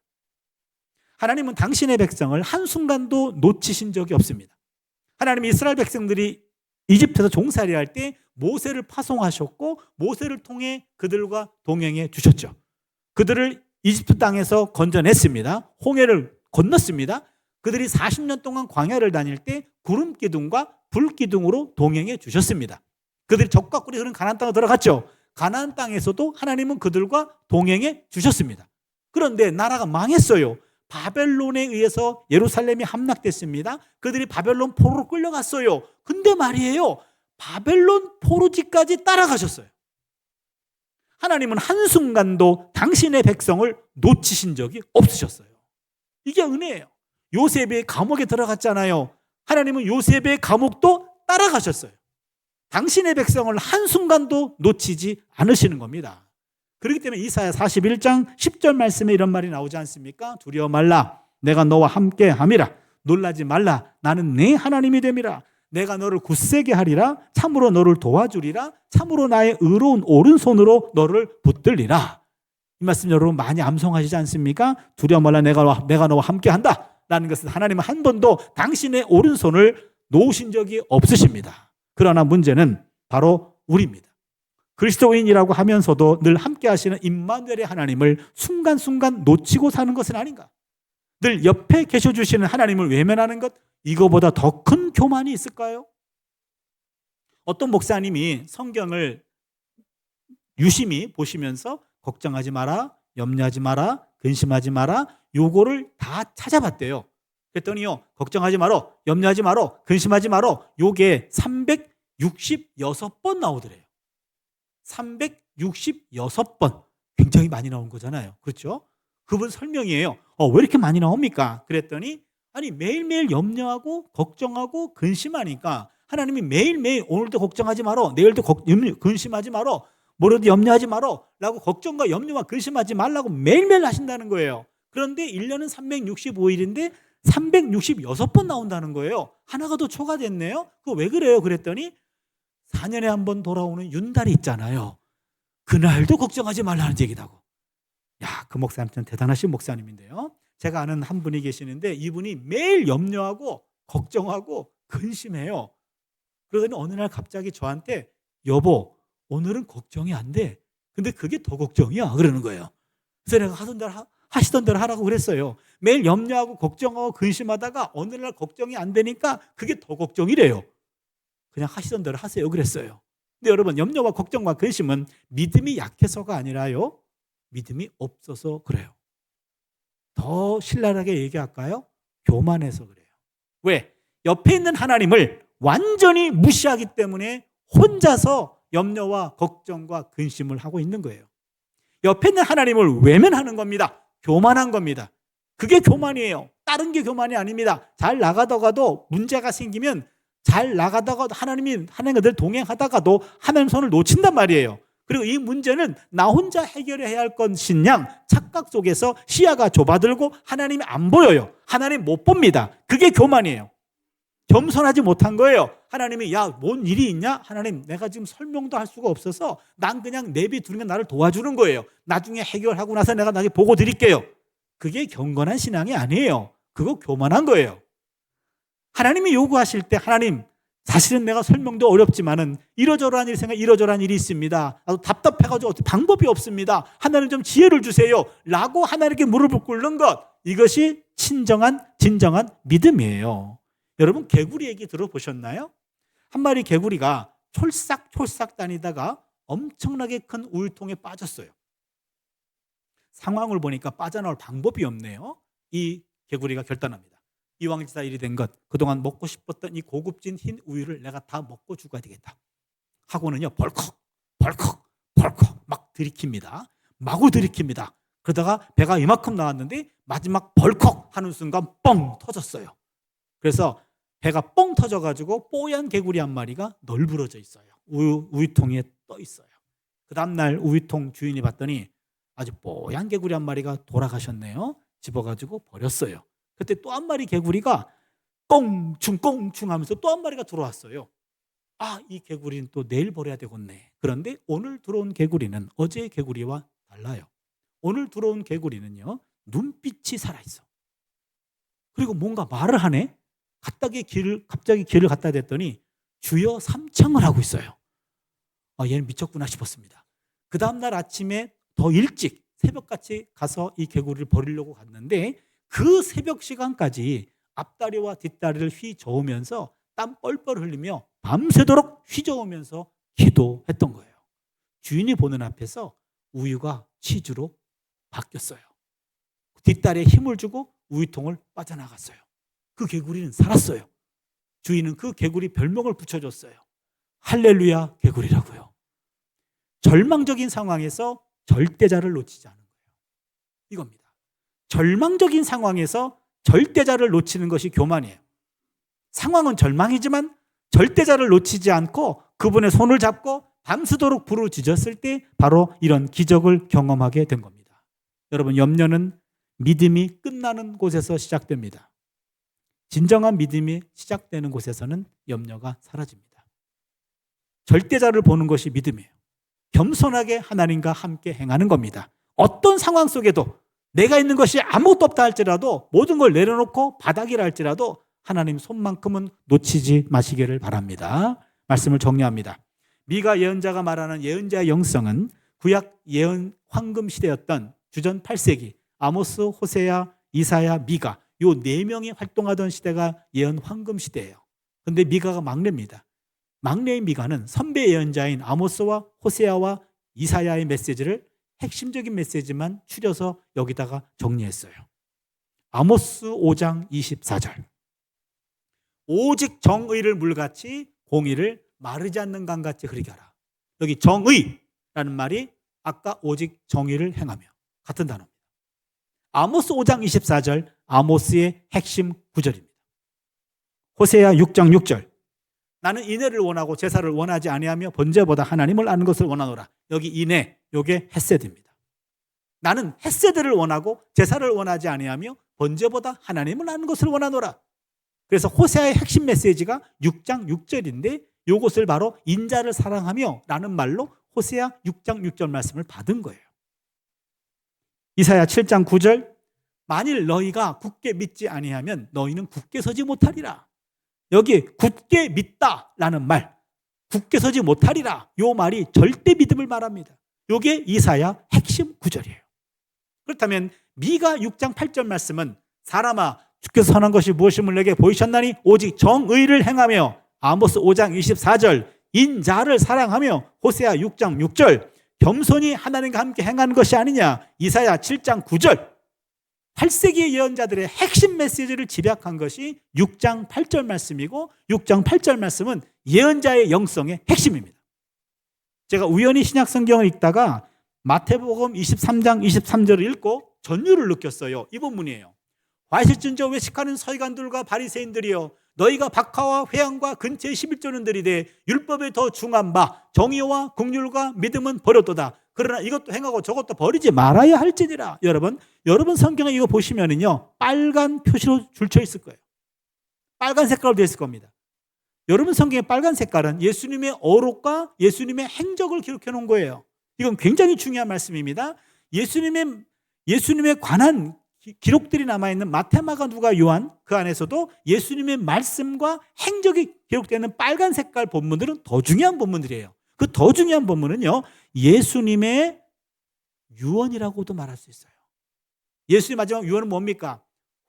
하나님은 당신의 백성을 한순간도 놓치신 적이 없습니다. 하나님이 이스라엘 백성들이 이집트에서 종살이할 때 모세를 파송하셨고 모세를 통해 그들과 동행해 주셨죠. 그들을 이집트 땅에서 건져냈습니다. 홍해를 건넜습니다. 그들이 40년 동안 광야를 다닐 때 구름 기둥과 불 기둥으로 동행해 주셨습니다. 그들이 적과 꿀이 흐르는 가나안 땅에 들어갔죠. 가나안 땅에서도 하나님은 그들과 동행해 주셨습니다. 그런데 나라가 망했어요. 바벨론에 의해서 예루살렘이 함락됐습니다. 그들이 바벨론 포로로 끌려갔어요. 근데 말이에요, 바벨론 포로지까지 따라가셨어요. 하나님은 한순간도 당신의 백성을 놓치신 적이 없으셨어요. 이게 은혜예요. 요셉이 감옥에 들어갔잖아요. 하나님은 요셉의 감옥도 따라가셨어요. 당신의 백성을 한순간도 놓치지 않으시는 겁니다. 그렇기 때문에 이사야 41장 10절 말씀에 이런 말이 나오지 않습니까? 두려워 말라, 내가 너와 함께 함이라. 놀라지 말라, 나는 네 하나님이 됨이라. 내가 너를 굳세게 하리라. 참으로 너를 도와주리라. 참으로 나의 의로운 오른손으로 너를 붙들리라. 이 말씀 여러분 많이 암송하시지 않습니까? 두려워 말라, 내가 너와 함께 한다 라는 것은 하나님은 한 번도 당신의 오른손을 놓으신 적이 없으십니다. 그러나 문제는 바로 우리입니다. 그리스도인이라고 하면서도 늘 함께 하시는 임마누엘의 하나님을 순간순간 놓치고 사는 것은 아닌가? 늘 옆에 계셔주시는 하나님을 외면하는 것, 이거보다 더 큰 교만이 있을까요? 어떤 목사님이 성경을 유심히 보시면서 걱정하지 마라, 염려하지 마라, 근심하지 마라, 요거를 다 찾아봤대요. 그랬더니요, 걱정하지 마라, 염려하지 마라, 근심하지 마라, 요게 366번 나오더래요. 366번. 굉장히 많이 나온 거잖아요. 그렇죠? 그분 설명이에요. 왜 이렇게 많이 나옵니까? 그랬더니 아니 매일매일 염려하고 걱정하고 근심하니까 하나님이 매일매일 오늘도 걱정하지 마라, 내일도 근심하지 마라, 모레도 염려하지 마라 라고 걱정과 염려와 근심하지 말라고 매일매일 하신다는 거예요. 그런데 1년은 365일인데 366번 나온다는 거예요. 하나가 더 초과됐네요. 그거 왜 그래요? 그랬더니 4년에 한 번 돌아오는 윤달이 있잖아요. 그날도 걱정하지 말라는 얘기다고. 야, 그 목사님 참 대단하신 목사님인데요. 제가 아는 한 분이 계시는데 이분이 매일 염려하고 걱정하고 근심해요. 그러더니 어느 날 갑자기 저한테 여보, 오늘은 걱정이 안 돼. 근데 그게 더 걱정이야. 그러는 거예요. 그래서 내가 하시던 대로 하라고 그랬어요. 매일 염려하고 걱정하고 근심하다가 어느 날 걱정이 안 되니까 그게 더 걱정이래요. 그냥 하시던 대로 하세요. 그랬어요. 근데 여러분, 염려와 걱정과 근심은 믿음이 약해서가 아니라요, 믿음이 없어서 그래요. 더 신랄하게 얘기할까요? 교만해서 그래요. 왜? 옆에 있는 하나님을 완전히 무시하기 때문에 혼자서 염려와 걱정과 근심을 하고 있는 거예요. 옆에 있는 하나님을 외면하는 겁니다. 교만한 겁니다. 그게 교만이에요. 다른 게 교만이 아닙니다. 잘 나가다가도 문제가 생기면 잘 나가다가도 하나님과 늘 동행하다가도 하나님 손을 놓친단 말이에요. 그리고 이 문제는 나 혼자 해결해야 할 것인 양 착각 속에서 시야가 좁아들고 하나님이 안 보여요. 하나님 못 봅니다. 그게 교만이에요. 겸손하지 못한 거예요. 하나님이 야, 뭔 일이 있냐? 하나님, 내가 지금 설명도 할 수가 없어서 난 그냥 내비두는 나를 도와주는 거예요. 나중에 해결하고 나서 내가 나중에 보고 드릴게요. 그게 경건한 신앙이 아니에요. 그거 교만한 거예요. 하나님이 요구하실 때 하나님, 사실은 내가 설명도 어렵지만은 이러저러한 일 생각, 이러저러한 일이 있습니다. 나도 답답해가지고 방법이 없습니다. 하나님 좀 지혜를 주세요. 라고 하나님께 무릎을 꿇는 것, 이것이 진정한 믿음이에요. 여러분, 개구리 얘기 들어보셨나요? 한 마리 개구리가 촐싹촐싹 다니다가 엄청나게 큰 우유통에 빠졌어요. 상황을 보니까 빠져나올 방법이 없네요. 이 개구리가 결단합니다. 이왕지다 일이 된 것, 그동안 먹고 싶었던 이 고급진 흰 우유를 내가 다 먹고 죽어야 되겠다 하고는요, 벌컥 막 들이킵니다. 마구 들이킵니다. 그러다가 배가 이만큼 나왔는데 마지막 벌컥 하는 순간 뻥 터졌어요. 그래서 배가 뻥 터져가지고 뽀얀 개구리 한 마리가 널브러져 있어요. 우유통에 떠 있어요. 그 다음날 우유통 주인이 봤더니 아주 뽀얀 개구리 한 마리가 돌아가셨네요. 집어가지고 버렸어요. 그때 또 한 마리 개구리가 꽁충 하면서 또 한 마리가 들어왔어요. 아, 이 개구리는 또 내일 버려야 되겠네. 그런데 오늘 들어온 개구리는 어제의 개구리와 달라요. 오늘 들어온 개구리는요, 눈빛이 살아있어. 그리고 뭔가 말을 하네. 갑자기 길을 갖다 댔더니 주여 삼창을 하고 있어요. 아, 얘는 미쳤구나 싶었습니다. 그 다음날 아침에 더 일찍 새벽같이 가서 이 개구리를 버리려고 갔는데 그 새벽 시간까지 앞다리와 뒷다리를 휘저으면서 땀 뻘뻘 흘리며 밤새도록 휘저으면서 기도했던 거예요. 주인이 보는 앞에서 우유가 치즈로 바뀌었어요. 뒷다리에 힘을 주고 우유통을 빠져나갔어요. 그 개구리는 살았어요. 주인은 그 개구리 별명을 붙여줬어요. 할렐루야 개구리라고요. 절망적인 상황에서 절대자를 놓치지 않은 거예요. 이겁니다. 절망적인 상황에서 절대자를 놓치는 것이 교만이에요. 상황은 절망이지만 절대자를 놓치지 않고 그분의 손을 잡고 밤새도록 부르짖었을 때 바로 이런 기적을 경험하게 된 겁니다. 여러분, 염려는 믿음이 끝나는 곳에서 시작됩니다. 진정한 믿음이 시작되는 곳에서는 염려가 사라집니다. 절대자를 보는 것이 믿음이에요. 겸손하게 하나님과 함께 행하는 겁니다. 어떤 상황 속에도 내가 있는 것이 아무것도 없다 할지라도 모든 걸 내려놓고 바닥이라 할지라도 하나님 손만큼은 놓치지 마시기를 바랍니다. 말씀을 정리합니다. 미가 예언자가 말하는 예언자의 영성은 구약 예언 황금 시대였던 주전 8세기 아모스, 호세야, 이사야, 미가 요 4명이 활동하던 시대가 예언 황금 시대예요. 그런데 미가가 막내입니다. 막내인 미가는 선배 예언자인 아모스와 호세야와 이사야의 메시지를 핵심적인 메시지만 추려서 여기다가 정리했어요. 아모스 5장 24절. 오직 정의를 물같이 공의를 마르지 않는 강같이 흐르게 하라. 여기 정의라는 말이 아까 오직 정의를 행하며 같은 단어입니다. 아모스 5장 24절, 아모스의 핵심 구절입니다. 호세아 6장 6절. 나는 인애를 원하고 제사를 원하지 아니하며 번제보다 하나님을 아는 것을 원하노라. 여기 인애, 이게 헤세드입니다. 나는 헤세드를 원하고 제사를 원하지 아니하며 번제보다 하나님을 아는 것을 원하노라. 그래서 호세아의 핵심 메시지가 6장 6절인데 이것을 바로 인자를 사랑하며 라는 말로 호세아 6장 6절 말씀을 받은 거예요. 이사야 7장 9절. 만일 너희가 굳게 믿지 아니하면 너희는 굳게 서지 못하리라. 여기 굳게 믿다라는 말, 굳게 서지 못하리라, 이 말이 절대 믿음을 말합니다. 이게 이사야 핵심 구절이에요. 그렇다면 미가 6장 8절 말씀은 사람아 주께서 선한 것이 무엇임을 내게 보이셨나니 오직 정의를 행하며, 아모스 5장 24절 인자를 사랑하며, 호세아 6장 6절 겸손히 하나님과 함께 행하는 것이 아니냐, 이사야 7장 9절 8세기의 예언자들의 핵심 메시지를 집약한 것이 6장 8절 말씀이고, 6장 8절 말씀은 예언자의 영성의 핵심입니다. 제가 우연히 신약성경을 읽다가 마태복음 23장 23절을 읽고 전율을 느꼈어요. 이 본문이에요. 와실진저 외식하는 서기관들과 바리새인들이여, 너희가 박하와 회양과 근처의 11조는 들이되 율법에 더 중한 바 정의와 긍휼과 믿음은 버렸도다. 그러나 이것도 행하고 저것도 버리지 말아야 할지니라. 여러분 성경에 이거 보시면은요, 빨간 표시로 줄쳐 있을 거예요. 빨간 색깔로 되어 있을 겁니다. 여러분 성경의 빨간 색깔은 예수님의 어록과 예수님의 행적을 기록해 놓은 거예요. 이건 굉장히 중요한 말씀입니다. 예수님에 관한 기록들이 남아있는 마태, 마가, 누가, 요한, 그 안에서도 예수님의 말씀과 행적이 기록되는 빨간 색깔 본문들은 더 중요한 본문들이에요. 그 더 중요한 본문은요, 예수님의 유언이라고도 말할 수 있어요. 예수님 마지막 유언은 뭡니까?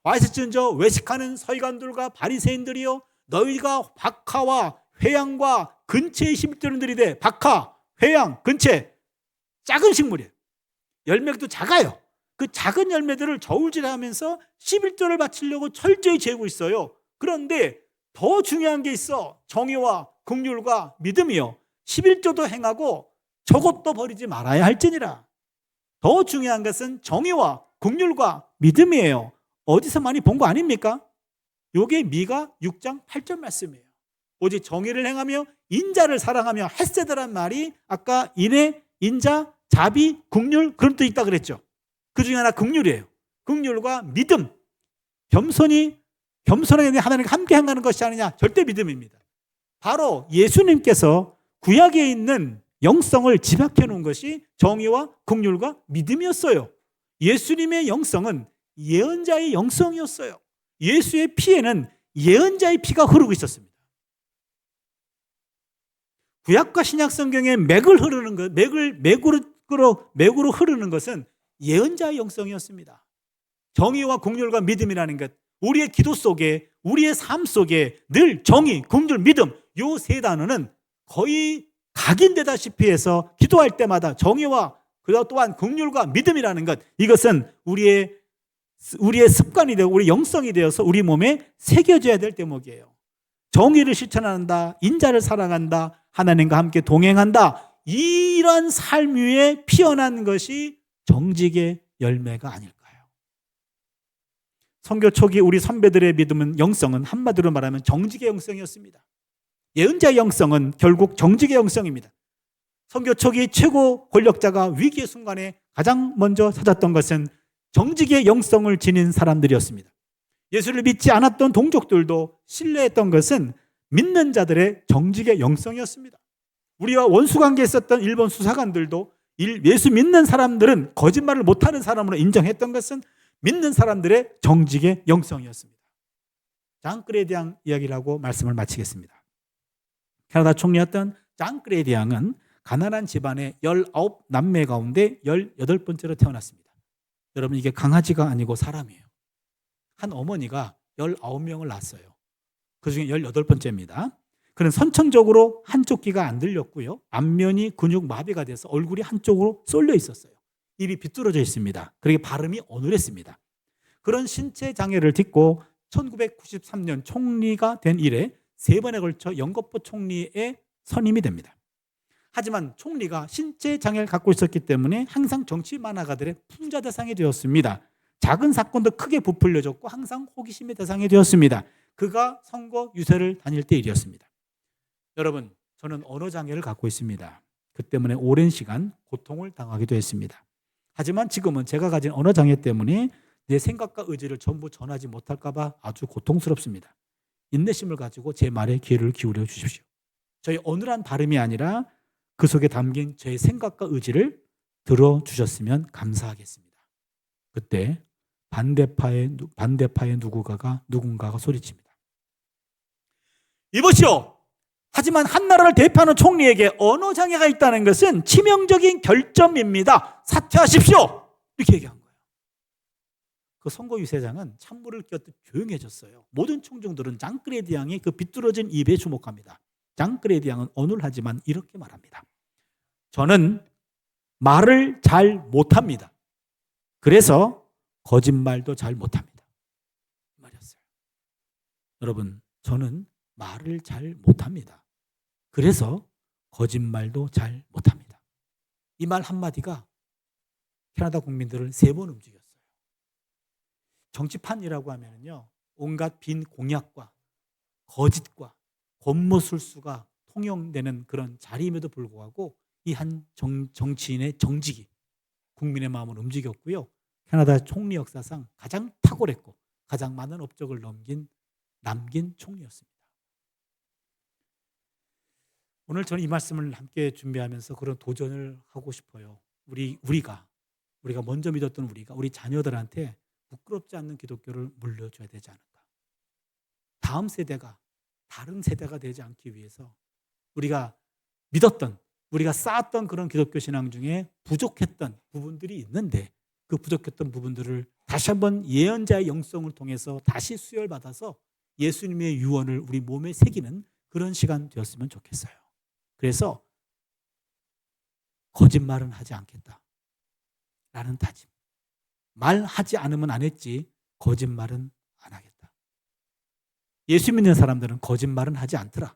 와실진저 외식하는 서기관들과 바리새인들이여, 너희가 박하와 회양과 근처의 11조는 들이되, 박하, 회양, 근처, 작은 식물이에요. 열매도 작아요. 그 작은 열매들을 저울질하면서 11조를 바치려고 철저히 재고 있어요. 그런데 더 중요한 게 있어. 정의와 긍휼과 믿음이요. 11조도 행하고 저것도 버리지 말아야 할지니라. 더 중요한 것은 정의와 긍휼과 믿음이에요. 어디서 많이 본 거 아닙니까? 이게 미가 6장 8절 말씀이에요. 오직 정의를 행하며 인자를 사랑하며, 헤세드란 말이 아까 인애, 인자, 자비, 긍휼 그런 뜻이 있다 그랬죠. 그 중에 하나 긍휼이에요. 긍휼과 믿음, 겸손하게 하나님과 함께 행하는 것이 아니냐, 절대 믿음입니다. 바로 예수님께서 구약에 있는 영성을 집약해 놓은 것이 정의와 긍휼과 믿음이었어요. 예수님의 영성은 예언자의 영성이었어요. 예수의 피에는 예언자의 피가 흐르고 있었습니다. 구약과 신약 성경의 맥을 흐르는 것, 맥으로 흐르는 것은 예언자의 영성이었습니다. 정의와 긍휼과 믿음이라는 것, 우리의 기도 속에, 우리의 삶 속에 늘 정의, 긍휼, 믿음, 이 세 단어는 거의 각인되다시피 해서 기도할 때마다 정의와 또한 긍휼과 믿음이라는 것, 이것은 우리의 습관이 되고 우리 영성이 되어서 우리 몸에 새겨져야 될 대목이에요. 정의를 실천한다, 인자를 사랑한다, 하나님과 함께 동행한다, 이런 삶 위에 피어난 것이 정직의 열매가 아닐까요? 선교 초기 우리 선배들의 믿음은, 영성은 한마디로 말하면 정직의 영성이었습니다. 예언자의 영성은 결국 정직의 영성입니다. 선교 초기 최고 권력자가 위기의 순간에 가장 먼저 찾았던 것은 정직의 영성을 지닌 사람들이었습니다. 예수를 믿지 않았던 동족들도 신뢰했던 것은 믿는 자들의 정직의 영성이었습니다. 우리와 원수관계에 있었던 일본 수사관들도 예수 믿는 사람들은 거짓말을 못하는 사람으로 인정했던 것은 믿는 사람들의 정직의 영성이었습니다. 장크레디앙 이야기라고 말씀을 마치겠습니다. 캐나다 총리였던 장크레디앙은 가난한 집안의 19남매 가운데 18번째로 태어났습니다. 여러분, 이게 강아지가 아니고 사람이에요. 한 어머니가 19명을 낳았어요. 그중에 18번째입니다. 그는 선천적으로 한쪽 귀가 안 들렸고요, 안면이 근육 마비가 돼서 얼굴이 한쪽으로 쏠려 있었어요. 입이 비뚤어져 있습니다. 그러게 발음이 어눌했습니다. 그런 신체 장애를 딛고 1993년 총리가 된 이래 3번에 걸쳐 영거포 총리에 선임이 됩니다. 하지만 총리가 신체 장애를 갖고 있었기 때문에 항상 정치 만화가들의 풍자 대상이 되었습니다. 작은 사건도 크게 부풀려졌고 항상 호기심의 대상이 되었습니다. 그가 선거 유세를 다닐 때 일이었습니다. 여러분, 저는 언어 장애를 갖고 있습니다. 그 때문에 오랜 시간 고통을 당하기도 했습니다. 하지만 지금은 제가 가진 언어 장애 때문에 내 생각과 의지를 전부 전하지 못할까 봐 아주 고통스럽습니다. 인내심을 가지고 제 말에 귀를 기울여 주십시오. 저희 어눌한 발음이 아니라 그 속에 담긴 저의 생각과 의지를 들어주셨으면 감사하겠습니다. 그때 반대파의 누군가가 소리칩니다. 이보시오. 하지만 한 나라를 대표하는 총리에게 언어 장애가 있다는 것은 치명적인 결점입니다. 사퇴하십시오. 이렇게 얘기한 거예요. 그 선거 유세장은 찬물을 끼얹듯 조용해졌어요. 모든 총중들은 장크레디 양의 그 비뚤어진 입에 주목합니다. 장크레디 양은 어눌하지만 이렇게 말합니다. 저는 말을 잘 못합니다. 그래서 거짓말도 잘 못합니다. 말이었어요. 여러분, 저는 말을 잘 못합니다. 그래서 거짓말도 잘 못합니다. 이 말 한마디가 캐나다 국민들을 3번 움직였어요. 정치판이라고 하면요, 온갖 빈 공약과 거짓과 권모술수가 통용되는 그런 자리임에도 불구하고 이 한 정치인의 정직이 국민의 마음을 움직였고요. 캐나다 총리 역사상 가장 탁월했고 가장 많은 업적을 남긴 총리였습니다. 오늘 저는 이 말씀을 함께 준비하면서 그런 도전을 하고 싶어요. 우리가 먼저 믿었던 우리 자녀들한테 부끄럽지 않는 기독교를 물려줘야 되지 않을까. 다음 세대가 다른 세대가 되지 않기 위해서 우리가 믿었던, 우리가 쌓았던 그런 기독교 신앙 중에 부족했던 부분들이 있는데 그 부족했던 부분들을 다시 한번 예언자의 영성을 통해서 다시 수혈받아서 예수님의 유언을 우리 몸에 새기는 그런 시간 되었으면 좋겠어요. 그래서 거짓말은 하지 않겠다 라는 다짐. 말하지 않으면 안 했지 거짓말은 안 하겠다. 예수 믿는 사람들은 거짓말은 하지 않더라.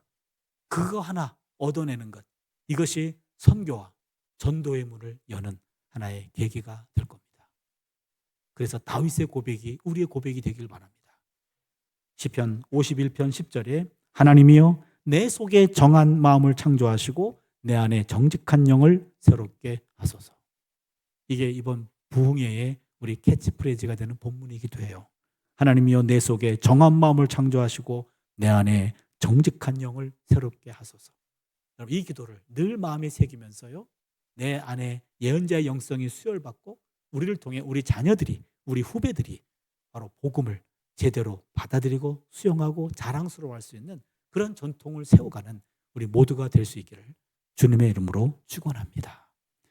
그거 하나 얻어내는 것, 이것이 선교와 전도의 문을 여는 하나의 계기가 될 겁니다. 그래서 다윗의 고백이 우리의 고백이 되길 바랍니다. 시편 51편 10절에 하나님이여 내 속에 정한 마음을 창조하시고 내 안에 정직한 영을 새롭게 하소서. 이게 이번 부흥회의 우리 캐치프레이즈가 되는 본문이기도 해요. 하나님이여 내 속에 정한 마음을 창조하시고 내 안에 정직한 영을 새롭게 하소서. 여러분, 이 기도를 늘 마음에 새기면서요, 내 안에 예언자의 영성이 수혈받고 우리를 통해 우리 자녀들이, 우리 후배들이 바로 복음을 제대로 받아들이고 수용하고 자랑스러워할 수 있는 그런 전통을 세워가는 우리 모두가 될 수 있기를 주님의 이름으로 축원합니다.